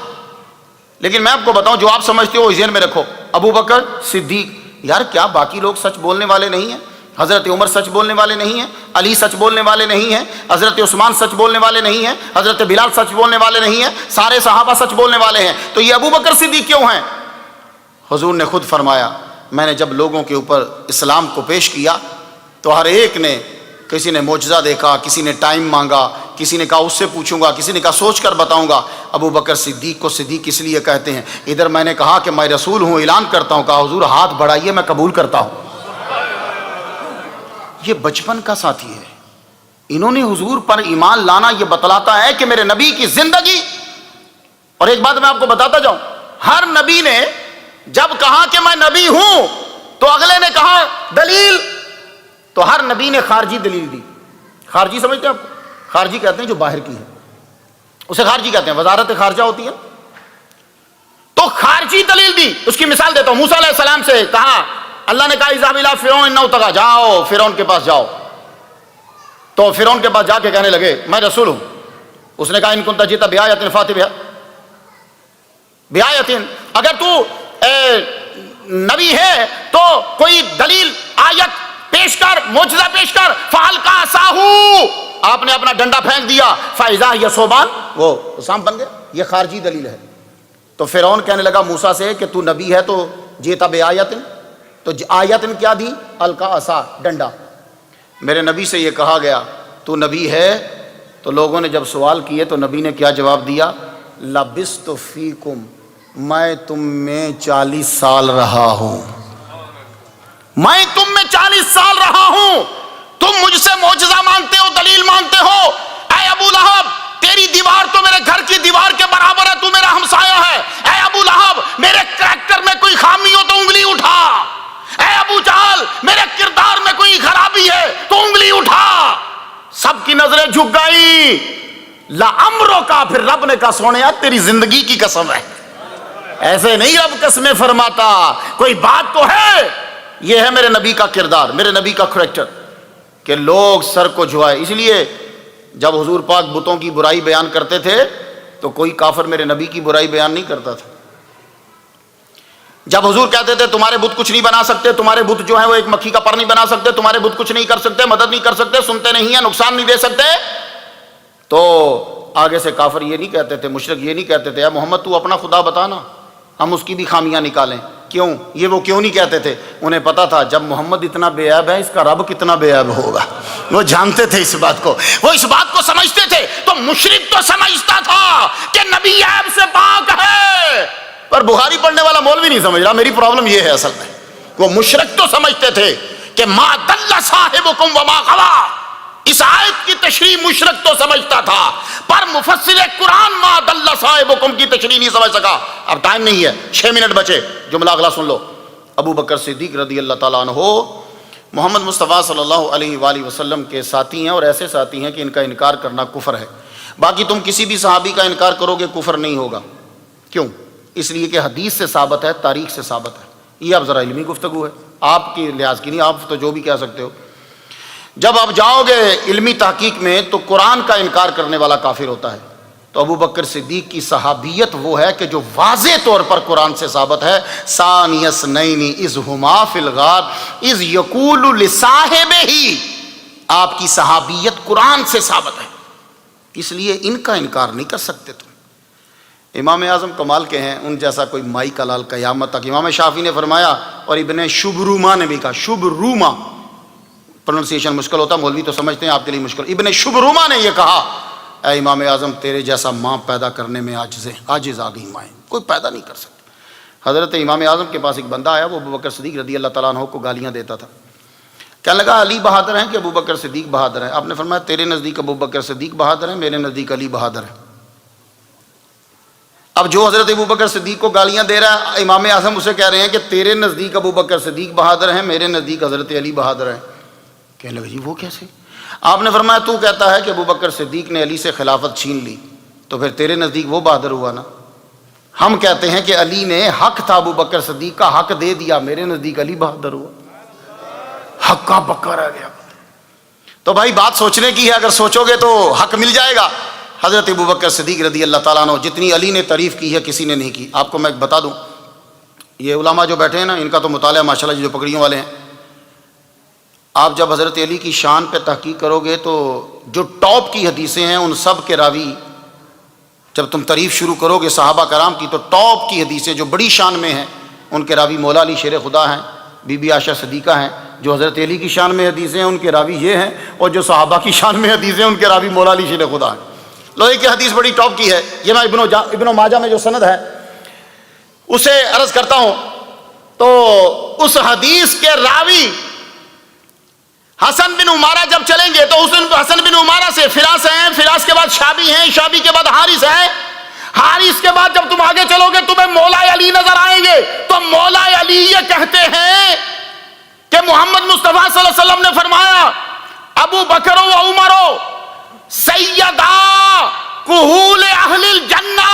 لیکن میں آپ کو بتاؤں جو آپ سمجھتے ہو وہ ذہن میں رکھو. ابو بکر صدیق، یار کیا باقی لوگ سچ بولنے والے نہیں ہیں؟ حضرت عمر سچ بولنے والے نہیں ہیں، علی سچ بولنے والے نہیں ہیں، حضرت عثمان سچ بولنے والے نہیں ہیں، حضرت بلال سچ بولنے والے نہیں ہیں، سارے صحابہ سچ بولنے والے ہیں. تو یہ ابو بکر صدیق کیوں ہیں؟ حضور نے خود فرمایا میں نے جب لوگوں کے اوپر اسلام کو پیش کیا تو ہر ایک نے، کسی نے معجزہ دیکھا، کسی نے ٹائم مانگا، کسی نے کہا اس سے پوچھوں گا، کسی نے کہا سوچ کر بتاؤں گا. ابو بکر صدیق کو صدیق اس لیے کہتے ہیں. ادھر میں نے کہا کہ میں رسول ہوں، اعلان کرتا ہوں، کہا حضور ہاتھ بڑھائیے میں قبول کرتا ہوں. یہ بچپن کا ساتھی ہے، انہوں نے حضور پر ایمان لانا یہ بتلاتا ہے کہ میرے نبی کی زندگی. اور ایک بات میں آپ کو بتاتا جاؤں، ہر نبی نے جب کہا کہ میں نبی ہوں تو اگلے نے کہا دلیل، تو ہر نبی نے خارجی دلیل دی. خارجی سمجھتے ہیں آپ؟ خارجی کہتے ہیں جو باہر کی ہے، اسے خارجی کہتے ہیں. وزارت خارجہ ہوتی ہے تو خارجی دلیل دی. اس کی مثال دیتا ہوں. موسیٰ علیہ السلام سے کہا، اللہ نے کہا اذهب الى فرعون انه طغى، جاؤ فرعون کے پاس جاؤ. تو فرعون کے پاس جا کے کہنے لگے میں رسول ہوں. اس نے کہا ان كنت جئت بآية فأت بها، بآية، اگر تو نبی ہے تو کوئی دلیل آیت پیش کر، معجزہ پیش کر. فألقى عصاه، آپ نے اپنا ڈنڈا پھینک دیا، فإذا هي ثعبان، وہ سانپ بن گیا. یہ خارجی دلیل ہے. تو فرعون کہنے لگا موسیٰ سے کہ تو نبی ہے تو جئت بآية، تو آیت کیا دی؟ القى عصا، ڈنڈا. میرے نبی سے یہ کہا گیا تو نبی ہے، تو لوگوں نے جب سوال کیے تو نبی نے کیا جواب دیا؟ لبثت فیکم، میں تم میں 40 سال رہا ہوں، میں تم میں 40 سال رہا ہوں. تم مجھ سے معجزہ مانگتے ہو، دلیل مانگتے ہو. اے ابو لہب، تیری دیوار تو میرے گھر کی دیوار کے برابر ہے، تو میرا ہمسایہ ہے. اے ابو لہب، میرے کریکٹر میں کوئی خامی ہو تو انگلی اٹھا. اے ابو جہل، میرے کردار میں کوئی خرابی ہے تو انگلی اٹھا. سب کی نظریں جھک گئی. لعمرو کا، پھر رب نے کہا سونیا تیری زندگی کی قسم ہے. ایسے نہیں رب قسمیں فرماتا، کوئی بات تو ہے. یہ ہے میرے نبی کا کردار، میرے نبی کا کریکٹر کہ لوگ سر کو جھکائے. اس لیے جب حضور پاک بتوں کی برائی بیان کرتے تھے تو کوئی کافر میرے نبی کی برائی بیان نہیں کرتا تھا. جب حضور کہتے تھے تمہارے بت کچھ نہیں بنا سکتے، تمہارے بت جو ہیں وہ ایک مکھی کا پر نہیں بنا سکتے، تمہارے بت کچھ نہیں کر سکتے، مدد نہیں کر سکتے، سنتے نہیں ہیں، نقصان نہیں دے سکتے، تو آگے سے کافر یہ نہیں کہتے تھے، مشرک یہ نہیں کہتے تھے اے محمد تو اپنا خدا بتا نا، ہم اس کی بھی خامیاں نکالیں. کیوں؟ یہ وہ کیوں نہیں کہتے تھے؟ انہیں پتا تھا جب محمد اتنا بے عیب ہے اس کا رب کتنا بے عیب ہوگا. وہ جانتے تھے اس بات کو، وہ اس بات کو سمجھتے تھے. تو مشرک تو سمجھتا تھا کہ نبی عیب سے پاک ہے، پر بخاری پڑھنے والا مولوی نہیں سمجھ رہا. میری پرابلم یہ ہے اصل میں، وہ مشرک تو سمجھتے تھے کہ ما دل صاحبکم وما غوا، اس آیت کی تشریح مشرک تو سمجھتا تھا، پر مفسر قرآن ما دل صاحبکم کی تشریح نہیں سمجھ سکا۔ اب ٹائم نہیں ہے، 6 منٹ بچے، جملہ اگلا سن لو۔ ابو بکر صدیق رضی اللہ تعالیٰ عنہ محمد مصطفیٰ صلی اللہ علیہ وآلہ وسلم کے ساتھی ہیں، اور ایسے ساتھی ہیں کہ ان کا انکار کرنا کفر ہے۔ باقی تم کسی بھی صحابی کا انکار کرو گے کفر نہیں ہوگا، کیوں؟ اس لیے کہ حدیث سے ثابت ہے، تاریخ سے ثابت ہے۔ یہ اب ذرا علمی گفتگو ہے، آپ کی لحاظ کی نہیں، آپ تو جو بھی کہہ سکتے ہو۔ جب آپ جاؤ گے علمی تحقیق میں تو قرآن کا انکار کرنے والا کافر ہوتا ہے۔ تو ابو بکر صدیق کی صحابیت وہ ہے کہ جو واضح طور پر قرآن سے ثابت ہے، ثانی اثنین اذ ہما فی الغار اذ یقول لصاحبہ، آپ کی صحابیت قرآن سے ثابت ہے، اس لیے ان کا انکار نہیں کر سکتے تم۔ امام اعظم کمال کے ہیں، ان جیسا کوئی مائی کا لال قیامت تک۔ امام شافعی نے فرمایا، اور ابن شبروما نے بھی کہا، شبروما پروننسیشن مشکل ہوتا، مولوی تو سمجھتے ہیں، آپ کے لیے مشکل۔ ابن شبروما نے یہ کہا، اے امام اعظم تیرے جیسا ماں پیدا کرنے میں عاجز آ گئی مائیں، کوئی پیدا نہیں کر سکتا۔ حضرت امام اعظم کے پاس ایک بندہ آیا، وہ ابو بکر صدیق رضی اللہ تعالیٰ عنہ کو گالیاں دیتا تھا۔ کہنے لگا علی بہادر ہیں کہ ابو بکر صدیق بہادر ہیں؟ آپ نے فرمایا تیرے نزدیک ابو بکر صدیق بہادر ہیں، میرے نزدیک علی بہادر ہے۔ اب جو حضرت ابو بکر صدیق کو گالیاں دے رہا ہے، امام اعظم اسے کہہ رہے ہیں کہ تیرے نزدیک ابو بکر صدیق بہادر ہیں، میرے نزدیک حضرت علی بہادر ہیں۔ کہنے لگا جی وہ کیسے؟ آپ نے فرمایا تو کہتا ہے کہ ابو بکر صدیق نے علی سے خلافت چھین لی، تو پھر تیرے نزدیک وہ بہادر ہوا نا۔ ہم کہتے ہیں کہ علی نے حق تھا ابو بکر صدیق کا، حق دے دیا، میرے نزدیک علی بہادر ہوا، حق کا بکا رہ گیا۔ تو بھائی بات سوچنے کی ہے، اگر سوچو گے تو حق مل جائے گا۔ حضرت ابو بکر صدیق رضی اللہ تعالیٰ عنہ جتنی علی نے تعریف کی ہے کسی نے نہیں کی۔ آپ کو میں بتا دوں، یہ علماء جو بیٹھے ہیں نا، ان کا تو مطالعہ ماشاءاللہ جو پگڑیوں والے ہیں، آپ جب حضرت علی کی شان پہ تحقیق کرو گے تو جو ٹاپ کی حدیثیں ہیں ان سب کے راوی، جب تم تعریف شروع کرو گے صحابہ کرام کی، تو ٹاپ کی حدیثیں جو بڑی شان میں ہیں ان کے راوی مولا علی شیر خدا ہیں، بی بی عائشہ صدیقہ ہیں۔ جو حضرت علی کی شان میں حدیثیں ہیں ان کے راوی یہ ہیں، اور جو صحابہ کی شان میں حدیثیں ہیں ان کے راوی مولا علی شیر خدا ہیں۔ لوہے کی حدیث بڑی ٹاپ کی ہے، یہ میں ابن ماجہ میں جو سند ہے اسے عرض کرتا ہوں۔ تو اس حدیث کے راوی حسن بن عمارہ جب چلیں گے تو حسن بن عمارہ سے فراس ہیں، فراس کے بعد شابی ہیں، شابی کے بعد حارث ہیں، حارث کے بعد جب تم آگے چلو گے تمہیں مولا علی نظر آئیں گے۔ تو مولا علی یہ کہتے ہیں کہ محمد مصطفیٰ صلی اللہ علیہ وسلم نے فرمایا ابو بکر و عمر سیدا کہول اہل الجنہ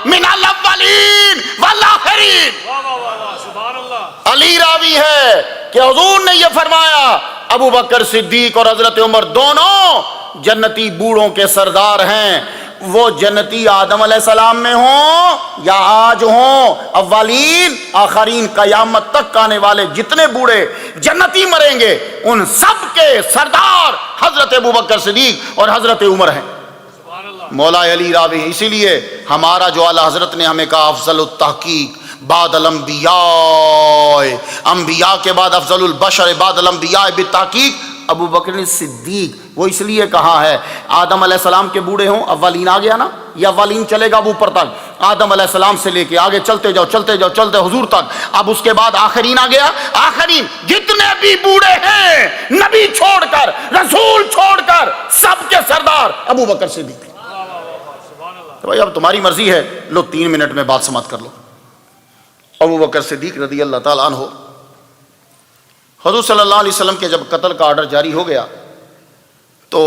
من الاولین والآخرین۔ واہ واہ واہ واہ، سبحان اللہ۔ علی راوی ہے کہ حضور نے یہ فرمایا ابو بکر صدیق اور حضرت عمر دونوں جنتی بوڑھوں کے سردار ہیں۔ وہ جنتی آدم علیہ السلام میں ہوں یا آج ہوں، اولین آخرین، قیامت تک آنے والے جتنے بوڑھے جنتی مریں گے ان سب کے سردار حضرت ابو بکر صدیق اور حضرت عمر ہیں۔ سبحان اللہ۔ مولا علی راوی، اسی لیے ہمارا جو اعلیٰ حضرت نے ہمیں کہا افضل التحقیق بعد الانبیاء، انبیاء کے بعد افضل البشر بعد الانبیاء بالتحقیق ابو بکر صدیق۔ وہ اس لیے کہا ہے آدم علیہ السلام کے بوڑھے ہوں، اولین آ گیا نا، یہ اولین چلے گا اب اوپر تک، آدم علیہ السلام سے لے کے آگے چلتے جاؤ چلتے جاؤ چلتے حضور تک، اب اس کے بعد آخرین آ گیا، آخرین جتنے بھی بوڑھے ہیں نبی چھوڑ کر، رسول چھوڑ کر، سب کے سردار ابو بکر صدیق۔ تو بھائی اب تمہاری مرضی ہے، لو 3 منٹ میں بات سماعت کر لو۔ ابو بکر صدیق رضی اللہ تعالیٰ عنہ، حضور صلی اللہ علیہ وسلم کے جب قتل کا آرڈر جاری ہو گیا تو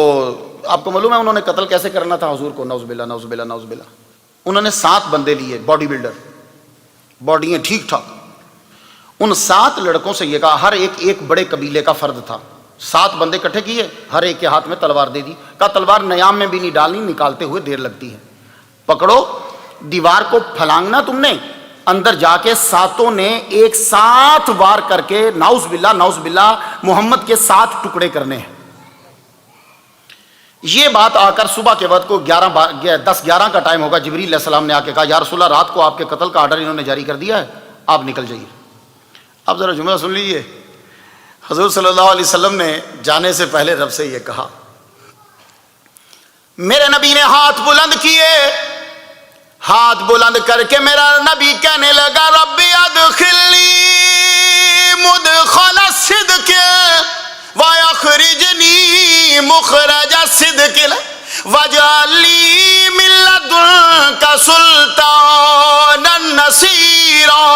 آپ کو معلوم ہے انہوں نے قتل کیسے کرنا تھا حضور کو؟ نعوذ باللہ نعوذ باللہ نعوذ باللہ۔ انہوں نے 7 بندے لیے، باڈی بلڈر، باڈیاں ٹھیک ٹھاک۔ ان 7 لڑکوں سے یہ کہا، ہر ایک بڑے قبیلے کا فرد تھا، 7 بندے اکٹھے کیے، ہر ایک کے ہاتھ میں تلوار دے دی، کہا تلوار نیام میں بھی نہیں ڈالنی، نکالتے ہوئے دیر لگتی ہے، پکڑو، دیوار کو پھلانگنا تم نے، اندر جا کے 7 نے ایک ساتھ وار کر کے نعوذ باللہ محمد کے 7 ٹکڑے کرنے ہیں۔ یہ بات آ کر صبح کے وقت کو 10-11 کا ٹائم ہوگا، جبریل علیہ السلام نے آ کے کہا یا رسول اللہ رات کو آپ کے قتل کا آرڈر انہوں نے جاری کر دیا ہے، آپ نکل جائیے۔ اب ذرا جملہ سن لیجیے، حضور صلی اللہ علیہ وسلم نے جانے سے پہلے رب سے یہ کہا، میرے نبی نے ہاتھ بلند کیے، ہاتھ بلند کر کے میرا نبی کہنے لگا ربی ادخلنی مدخل الصدق ويخرجني مخرج الصدق واجعل لي من لدنك سلطانا نصيرا.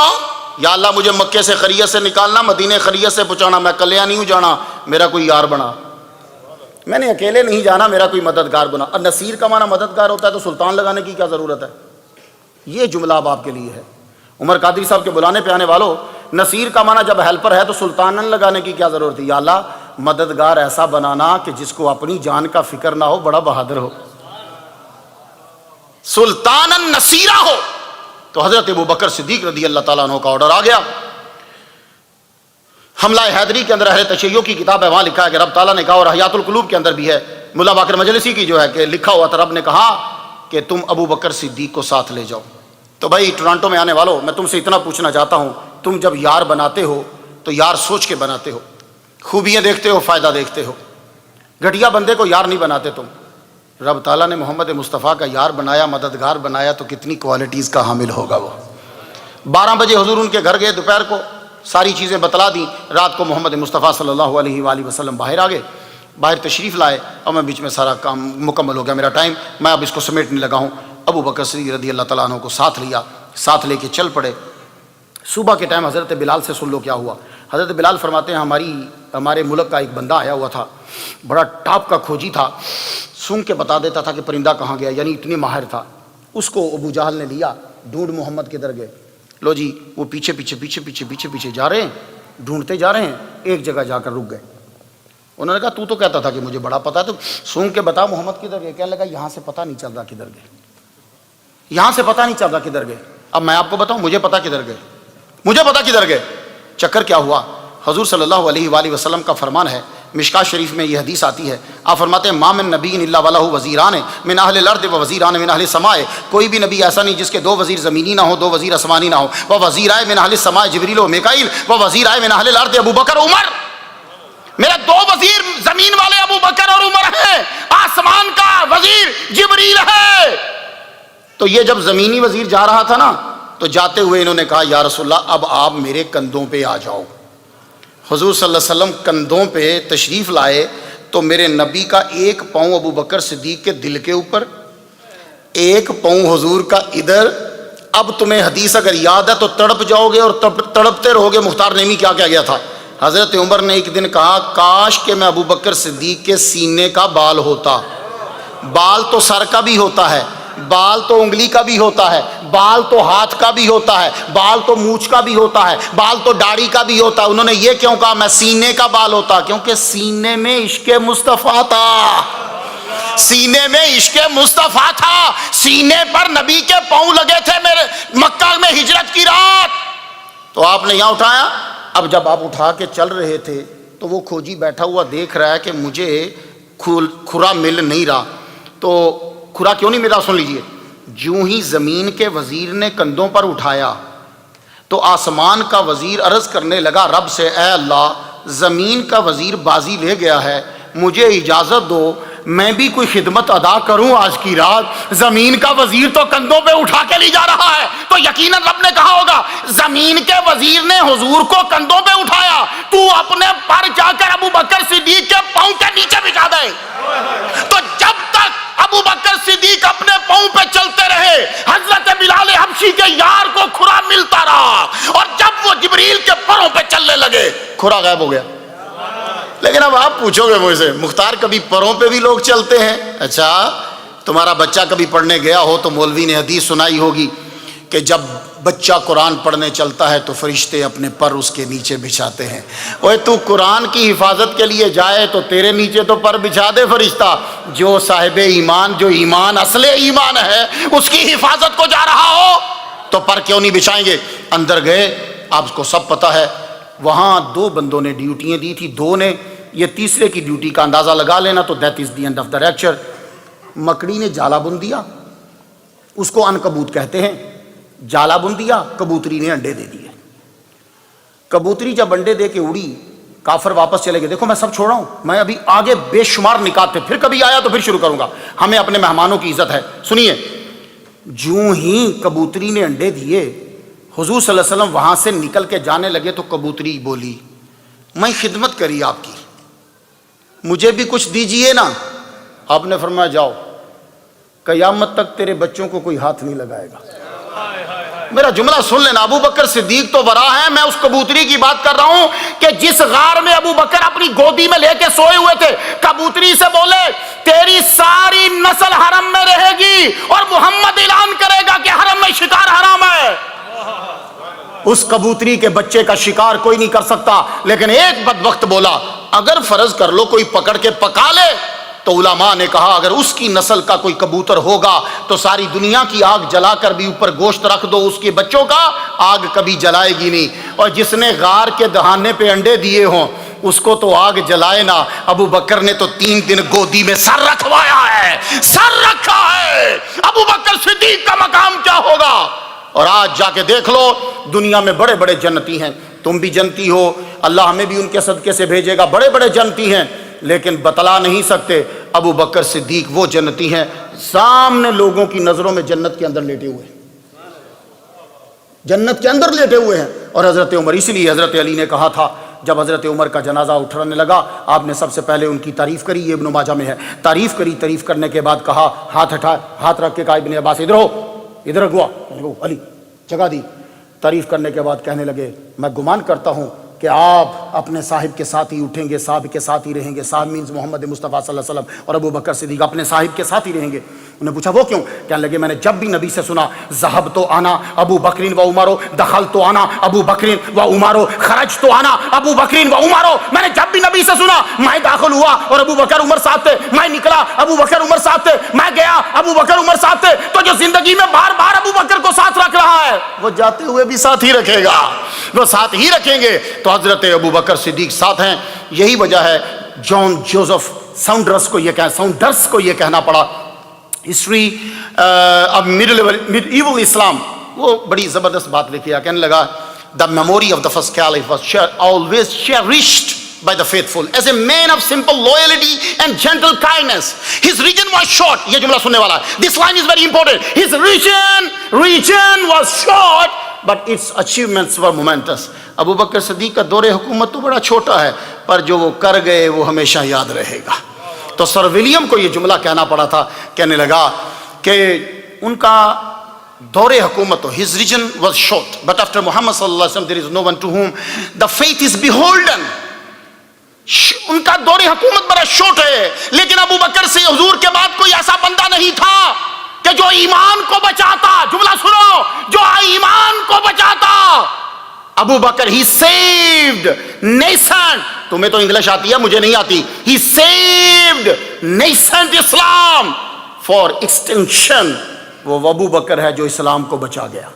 یا اللہ مجھے مکے سے خریت سے نکالنا، مدینے خریت سے پہنچانا. میں کلیا نہیں ہوں جانا، میرا کوئی یار بنا. میں نے اکیلے نہیں جانا، میرا کوئی مددگار بنا. اور نصیر کا معنی مددگار ہوتا ہے، تو سلطان لگانے کی کیا ضرورت ہے؟ یہ جملہ اب آپ کے لیے ہے. عمر قادری صاحب کے بلانے پہ آنے والوں، نصیر کا معنی جب ہیلپر ہے تو سلطان لگانے کی کیا ضرورت ہے؟ یا اللہ مددگار ایسا بنانا کہ جس کو اپنی جان کا فکر نہ ہو، بڑا بہادر ہو، سلطان نصیرہ ہو. تو حضرت ابوبکر صدیق رضی اللہ تعالیٰ عنہ کا آرڈر آ گیا. حملہ حیدری کے اندر اہل تشیع کی کتاب ہے، وہاں لکھا ہے کہ رب تعالیٰ نے کہا، اور حیات القلوب کے اندر بھی ہے، ملا باقر مجلسی کی جو ہے کہ لکھا ہوا تھا، رب نے کہا کہ تم ابوبکر صدیق کو ساتھ لے جاؤ. تو بھائی ٹورانٹو میں آنے والوں، میں تم سے اتنا پوچھنا چاہتا ہوں، تم جب یار بناتے ہو تو یار سوچ کے بناتے ہو، خوبیاں دیکھتے ہو، فائدہ دیکھتے ہو. گھٹیا بندے کو یار نہیں بناتے تم. رب تعالیٰ نے محمد مصطفیٰ کا یار بنایا، مددگار بنایا، تو کتنی کوالٹیز کا حامل ہوگا وہ. 12 بجے حضور ان کے گھر گئے، دوپہر کو ساری چیزیں بتلا دیں. رات کو محمد مصطفیٰ صلی اللہ علیہ وآلہ وسلم باہر آ گئے، باہر تشریف لائے، اور میں بیچ میں سارا کام مکمل ہو گیا میرا ٹائم، میں اب اس کو سمیٹنے لگا ہوں. ابو بکر صدیق رضی اللہ تعالیٰ عنہ کو ساتھ لیا، ساتھ لے کے چل پڑے. صبح کے ٹائم حضرت بلال سے سن لو کیا ہوا. حضرت بلال فرماتے ہیں ہمارے ملک کا ایک بندہ آیا ہوا تھا، بڑا ٹاپ کا کھوجی تھا، سونگ کے بتا دیتا تھا کہ پرندہ کہاں گیا، یعنی اتنی ماہر تھا. اس کو ابو جہل نے لیا، ڈھونڈ محمد کدھر گئے. لو جی وہ پیچھے پیچھے جا رہے ہیں، ڈھونڈتے جا رہے ہیں، ایک جگہ جا کر رک گئے. انہوں نے کہا تو کہتا تھا کہ مجھے بڑا پتا ہے، تو سونگ کے بتا محمد کدھر گئے. کہنے لگا یہاں سے پتہ نہیں چل رہا کدھر گئے، یہاں سے پتہ نہیں چل رہا کدھر گئے. اب میں آپ کو بتاؤں، مجھے پتا کدھر گئے، مجھے پتا کدھر گئے. چکر کیا ہوا، حضور صلی اللہ علیہ وآلہ وسلم کا فرمان ہے، مشکات شریف میں یہ حدیث آتی ہے. آپ فرماتے ہیں ما من نبی الا ولہ وزیران من اہل الارض و وزیران من اہل السماء. کوئی بھی نبی ایسا نہیں جس کے 2 وزیر زمینی نہ ہو، 2 وزیر آسمانی نہ ہو. وہ وزیرائے من اہل السماء جبریل و میکائیل، وہ وزیرائے من اہل الارض ابو بکر عمر. میرے 2 وزیر زمین والے ابو بکر اور عمر ہیں، آسمان کا وزیر جبریل ہے. تو یہ جب زمینی وزیر جا رہا تھا نا، تو جاتے ہوئے انہوں نے کہا یا رسول اللہ اب آپ میرے کندھوں پہ آ جاؤ. حضور صلی اللہ علیہ وسلم کندھوں پہ تشریف لائے تو میرے نبی کا ایک پاؤں ابو بکر صدیق کے دل کے اوپر، ایک پاؤں حضور کا ادھر. اب تمہیں حدیث اگر یاد ہے تو تڑپ جاؤ گے اور تڑپتے رہو گے. مختار نعیمی کیا کہہ گیا تھا، حضرت عمر نے ایک دن کہا کاش کہ میں ابو بکر صدیق کے سینے کا بال ہوتا. بال تو سر کا بھی ہوتا ہے، بال تو انگلی کا بھی ہوتا ہے، بال تو ہاتھ کا بھی ہوتا ہے، بال تو مونچھ کا بھی ہوتا ہے، بال تو داڑھی کا بھی ہوتا ہے. انہوں نے یہ کیوں کہا میں سینے کا بال ہوتا؟ کیونکہ سینے میں عشق مصطفیٰ تھا، سینے میں عشق مصطفیٰ تھا. سینے پر نبی کے پاؤں لگے تھے میرے مکہ میں ہجرت کی رات. تو آپ نے یہاں اٹھایا. اب جب آپ اٹھا کے چل رہے تھے تو وہ کھوجی بیٹھا ہوا دیکھ رہا ہے کہ مجھے کھرا مل نہیں رہا. تو کھرا کیوں نہیں ملا؟ سن لیجئے. جوں ہی زمین کے وزیر نے کندھوں پر اٹھایا تو آسمان کا وزیر عرض کرنے لگا رب سے، اے اللہ زمین کا وزیر بازی لے گیا ہے، مجھے اجازت دو میں بھی کوئی خدمت ادا کروں آج کی رات. زمین کا وزیر تو کندھوں پہ اٹھا کے لے جا رہا ہے، تو یقیناً رب نے کہا ہوگا زمین کے وزیر نے حضور کو کندھوں پہ اٹھایا، تو اپنے پر جا کر ابو بکر صدیق کے پاؤں کے نیچے بچھا دے. تو جب تک ابو بکر صدیق اپنے پاؤں پہ چلتے رہے، حضرت بلال حبشی کے یار کو کھرا ملتا رہا، اور جب وہ جبریل کے پروں پہ چلنے لگے کھرا غائب ہو گیا. لیکن اب آپ پوچھو گے مجھ سے مختار کبھی پروں پہ بھی لوگ چلتے ہیں؟ اچھا تمہارا بچہ کبھی پڑھنے گیا ہو تو مولوی نے حدیث سنائی ہوگی کہ جب بچہ قرآن پڑھنے چلتا ہے تو فرشتے اپنے پر اس کے نیچے بچھاتے ہیں. اوے تو قرآن کی حفاظت کے لیے جائے تو تیرے نیچے تو پر بچھا دے فرشتہ. جو صاحب ایمان، جو ایمان اصل ایمان ہے، اس کی حفاظت کو جا رہا ہو تو پر کیوں نہیں بچھائیں گے؟ اندر گئے، آپ کو سب پتہ ہے وہاں 2 بندوں نے ڈیوٹیاں دی تھی، 2 نے. یہ تیسرے کی ڈیوٹی کا اندازہ لگا لینا تو that is the end of the lecture. مکڑی نے جالا بن دیا، اس کو عنکبوت کہتے ہیں. جالا بن دیا، کبوتری نے انڈے دے دیے. کبوتری جب انڈے دے کے اڑی، کافر واپس چلے گئے. دیکھو میں سب چھوڑ رہا ہوں، میں ابھی آگے بے شمار نکات پہ پھر کبھی آیا تو پھر شروع کروں گا. ہمیں اپنے مہمانوں کی عزت ہے. سنیے، جوں ہی کبوتری نے انڈے دیے، حضور صلی اللہ علیہ وسلم وہاں سے نکل کے جانے لگے تو کبوتری بولی میں خدمت کری آپ کی, مجھے بھی کچھ دیجئے نا. آپ نے فرمایا جاؤ, قیامت تک تیرے بچوں کو کوئی ہاتھ نہیں لگائے گا. میرا جملہ سن لینا, ابو بکر صدیق تو ورا ہے, میں اس کبوتری کی بات کر رہا ہوں کہ جس غار میں ابو بکر اپنی گودی میں لے کے سوئے ہوئے تھے, کبوتری سے بولے تیری ساری نسل حرم میں رہے گی اور محمد اعلان کرے گا کہ حرم میں شکار حرام ہے. اس کبوتری کے بچے کا شکار کوئی نہیں کر سکتا, لیکن ایک بدبخت بولا اگر فرض کر لو کوئی پکڑ کے پکا لے, تو علماء نے کہا اگر اس کی نسل کا کوئی کبوتر ہوگا تو ساری دنیا کی آگ جلا کر بھی اوپر گوشت رکھ دو, اس کے بچوں کا آگ کبھی جلائے گی نہیں. اور جس نے غار کے دہانے پہ انڈے دیے ہوں اس کو تو آگ جلائے نا. ابو بکر نے تو 3 دن گودی میں سر رکھوایا ہے, سر رکھا ہے. ابو بکر صدیق کا مقام کیا ہوگا؟ اور آج جا کے دیکھ لو, دنیا میں بڑے بڑے جنتی ہیں, تم بھی جنتی ہو, اللہ ہمیں بھی ان کے صدقے سے بھیجے گا, بڑے بڑے جنتی ہیں, لیکن بتلا نہیں سکتے. ابو بکر صدیق وہ جنتی ہیں سامنے لوگوں کی نظروں میں جنت کے اندر لیٹے ہوئے ہیں, جنت کے اندر لیٹے ہوئے ہیں. اور حضرت عمر, اسی لیے حضرت علی نے کہا تھا جب حضرت عمر کا جنازہ اٹھنے لگا, آپ نے سب سے پہلے ان کی تعریف کری, یہ ابن ماجہ میں ہے, تعریف کری, تعریف کرنے کے بعد کہا, ہاتھ ہٹا, ہاتھ رکھ کے کہا ابن عباس ادھر ہو, ادھر ہوا, علی جگہ دی. تعریف کرنے کے بعد کہنے لگے میں گمان کرتا ہوں کہ آپ اپنے صاحب کے ساتھ ہی اٹھیں گے, صاحب کے ساتھ ہی رہیں گے. صاحب مینز محمد مصطفیٰ صلی اللہ علیہ وسلم, اور ابو بکر صدیق اپنے صاحب کے ساتھ ہی رہیں گے. انہوں نے پوچھا وہ کیوں؟ کہنے لگے میں نے جب بھی نبی سے سنا ذہب تو آنا ابو بکرین و عمارو, دخل تو آنا ابو بکرین و عمارو, خرج تو آنا ابو بکرین و عمارو, میں نے جب بھی نبی سے سنا میں داخل ہوا اور ابو بکر عمر ساتھ تھے, میں نکلا ابو بکر عمر ساتھ تھے, میں گیا ابو بکر عمر ساتھ تھے. تو جو زندگی میں بار بار ابو بکر کو ساتھ رکھ رہا ہے وہ جاتے ہوئے بھی ساتھ ہی رکھے گا, وہ ساتھ ہی رکھیں گے. تو حضرت ابو بکر صدیق ساتھ ہیں. یہی وجہ ہے جان جوزف ساؤنڈرس کو یہ کہنا پڑا, ہسٹری آف مڈ ایول اسلام, وہ بڑی زبردست بات لکھی ہے. کہنے لگا the memory of the first caliph was always cherished by the faithful as a man of simple loyalty and gentle kindness. His region was short. یہ جملہ سننے والا ہے, this line is very important. His region was short but its achievements were momentous. ابو بکر صدیق کا دور حکومت تو بڑا چھوٹا ہے, پر جو وہ کر گئے وہ ہمیشہ یاد رہے گا. تو سر ولیم کو یہ جملہ کہنا پڑا تھا, کہنے لگا کہ ان کا دور حکومت تو his region was short but after Muhammad صلی اللہ علیہ وسلم there is no one to whom the faith is beholden. ان کا دور حکومت بڑا شورٹ ہے, لیکن ابو بکر سے حضور کے بعد کوئی ایسا بندہ نہیں تھا کہ جو ایمان کو بچاتا. جملہ سنو, جو ایمان کو بچاتا. ابو بکر he saved nation. تمہیں تو انگلش آتی ہے, مجھے نہیں آتی. he saved nascent Islam for extinction. وہ ابو بکر ہے جو اسلام کو بچا گیا.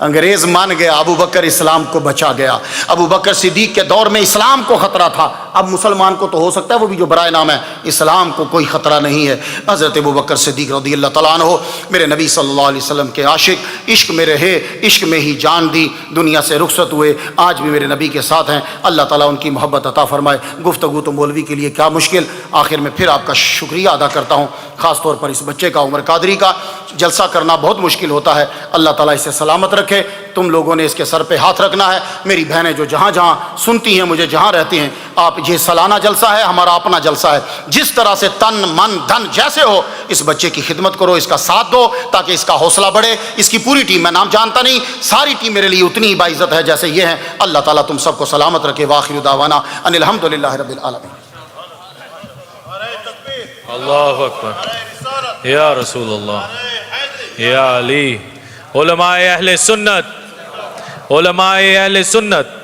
انگریز مان گیا, ابو بکر اسلام کو بچا گیا. ابو بکر صدیق کے دور میں اسلام کو خطرہ تھا, اب مسلمان کو تو ہو سکتا ہے وہ بھی جو برائے نام ہے, اسلام کو کوئی خطرہ نہیں ہے. حضرت ابو بکر صدیق رضی اللہ تعالیٰ عنہ میرے نبی صلی اللہ علیہ وسلم کے عاشق, عشق میں رہے, عشق میں ہی جان دی, دنیا سے رخصت ہوئے, آج بھی میرے نبی کے ساتھ ہیں. اللہ تعالیٰ ان کی محبت عطا فرمائے. گفتگو تو مولوی کے لیے کیا مشکل. آخر میں پھر آپ کا شکریہ ادا کرتا ہوں, خاص طور پر اس بچے کا, عمر قادری کا. جلسہ کرنا بہت مشکل ہوتا ہے, اللہ تعالیٰ اسے سلامت رکھے. تم لوگوں نے اس کے سر پہ ہاتھ رکھنا ہے. میری بہنیں جو جہاں جہاں سنتی ہیں, مجھے جہاں رہتی ہیں, آپ یہ سالانہ جلسہ ہے, ہمارا اپنا جلسہ ہے. جس طرح سے تن من دھن جیسے ہو اس بچے کی خدمت کرو, اس کا ساتھ دو تاکہ اس کا حوصلہ بڑھے. اس کی پوری ٹیم, میں نام جانتا نہیں, ساری ٹیم میرے لیے اتنی ہی باعزت ہے جیسے یہ ہیں. اللہ تعالیٰ تم سب کو سلامت رکھے. وآخر دعوانا ان الحمدللہ رب العالمین. اللہ اکبر, یا رسول اللہ, یا علی. علماء اہل سنت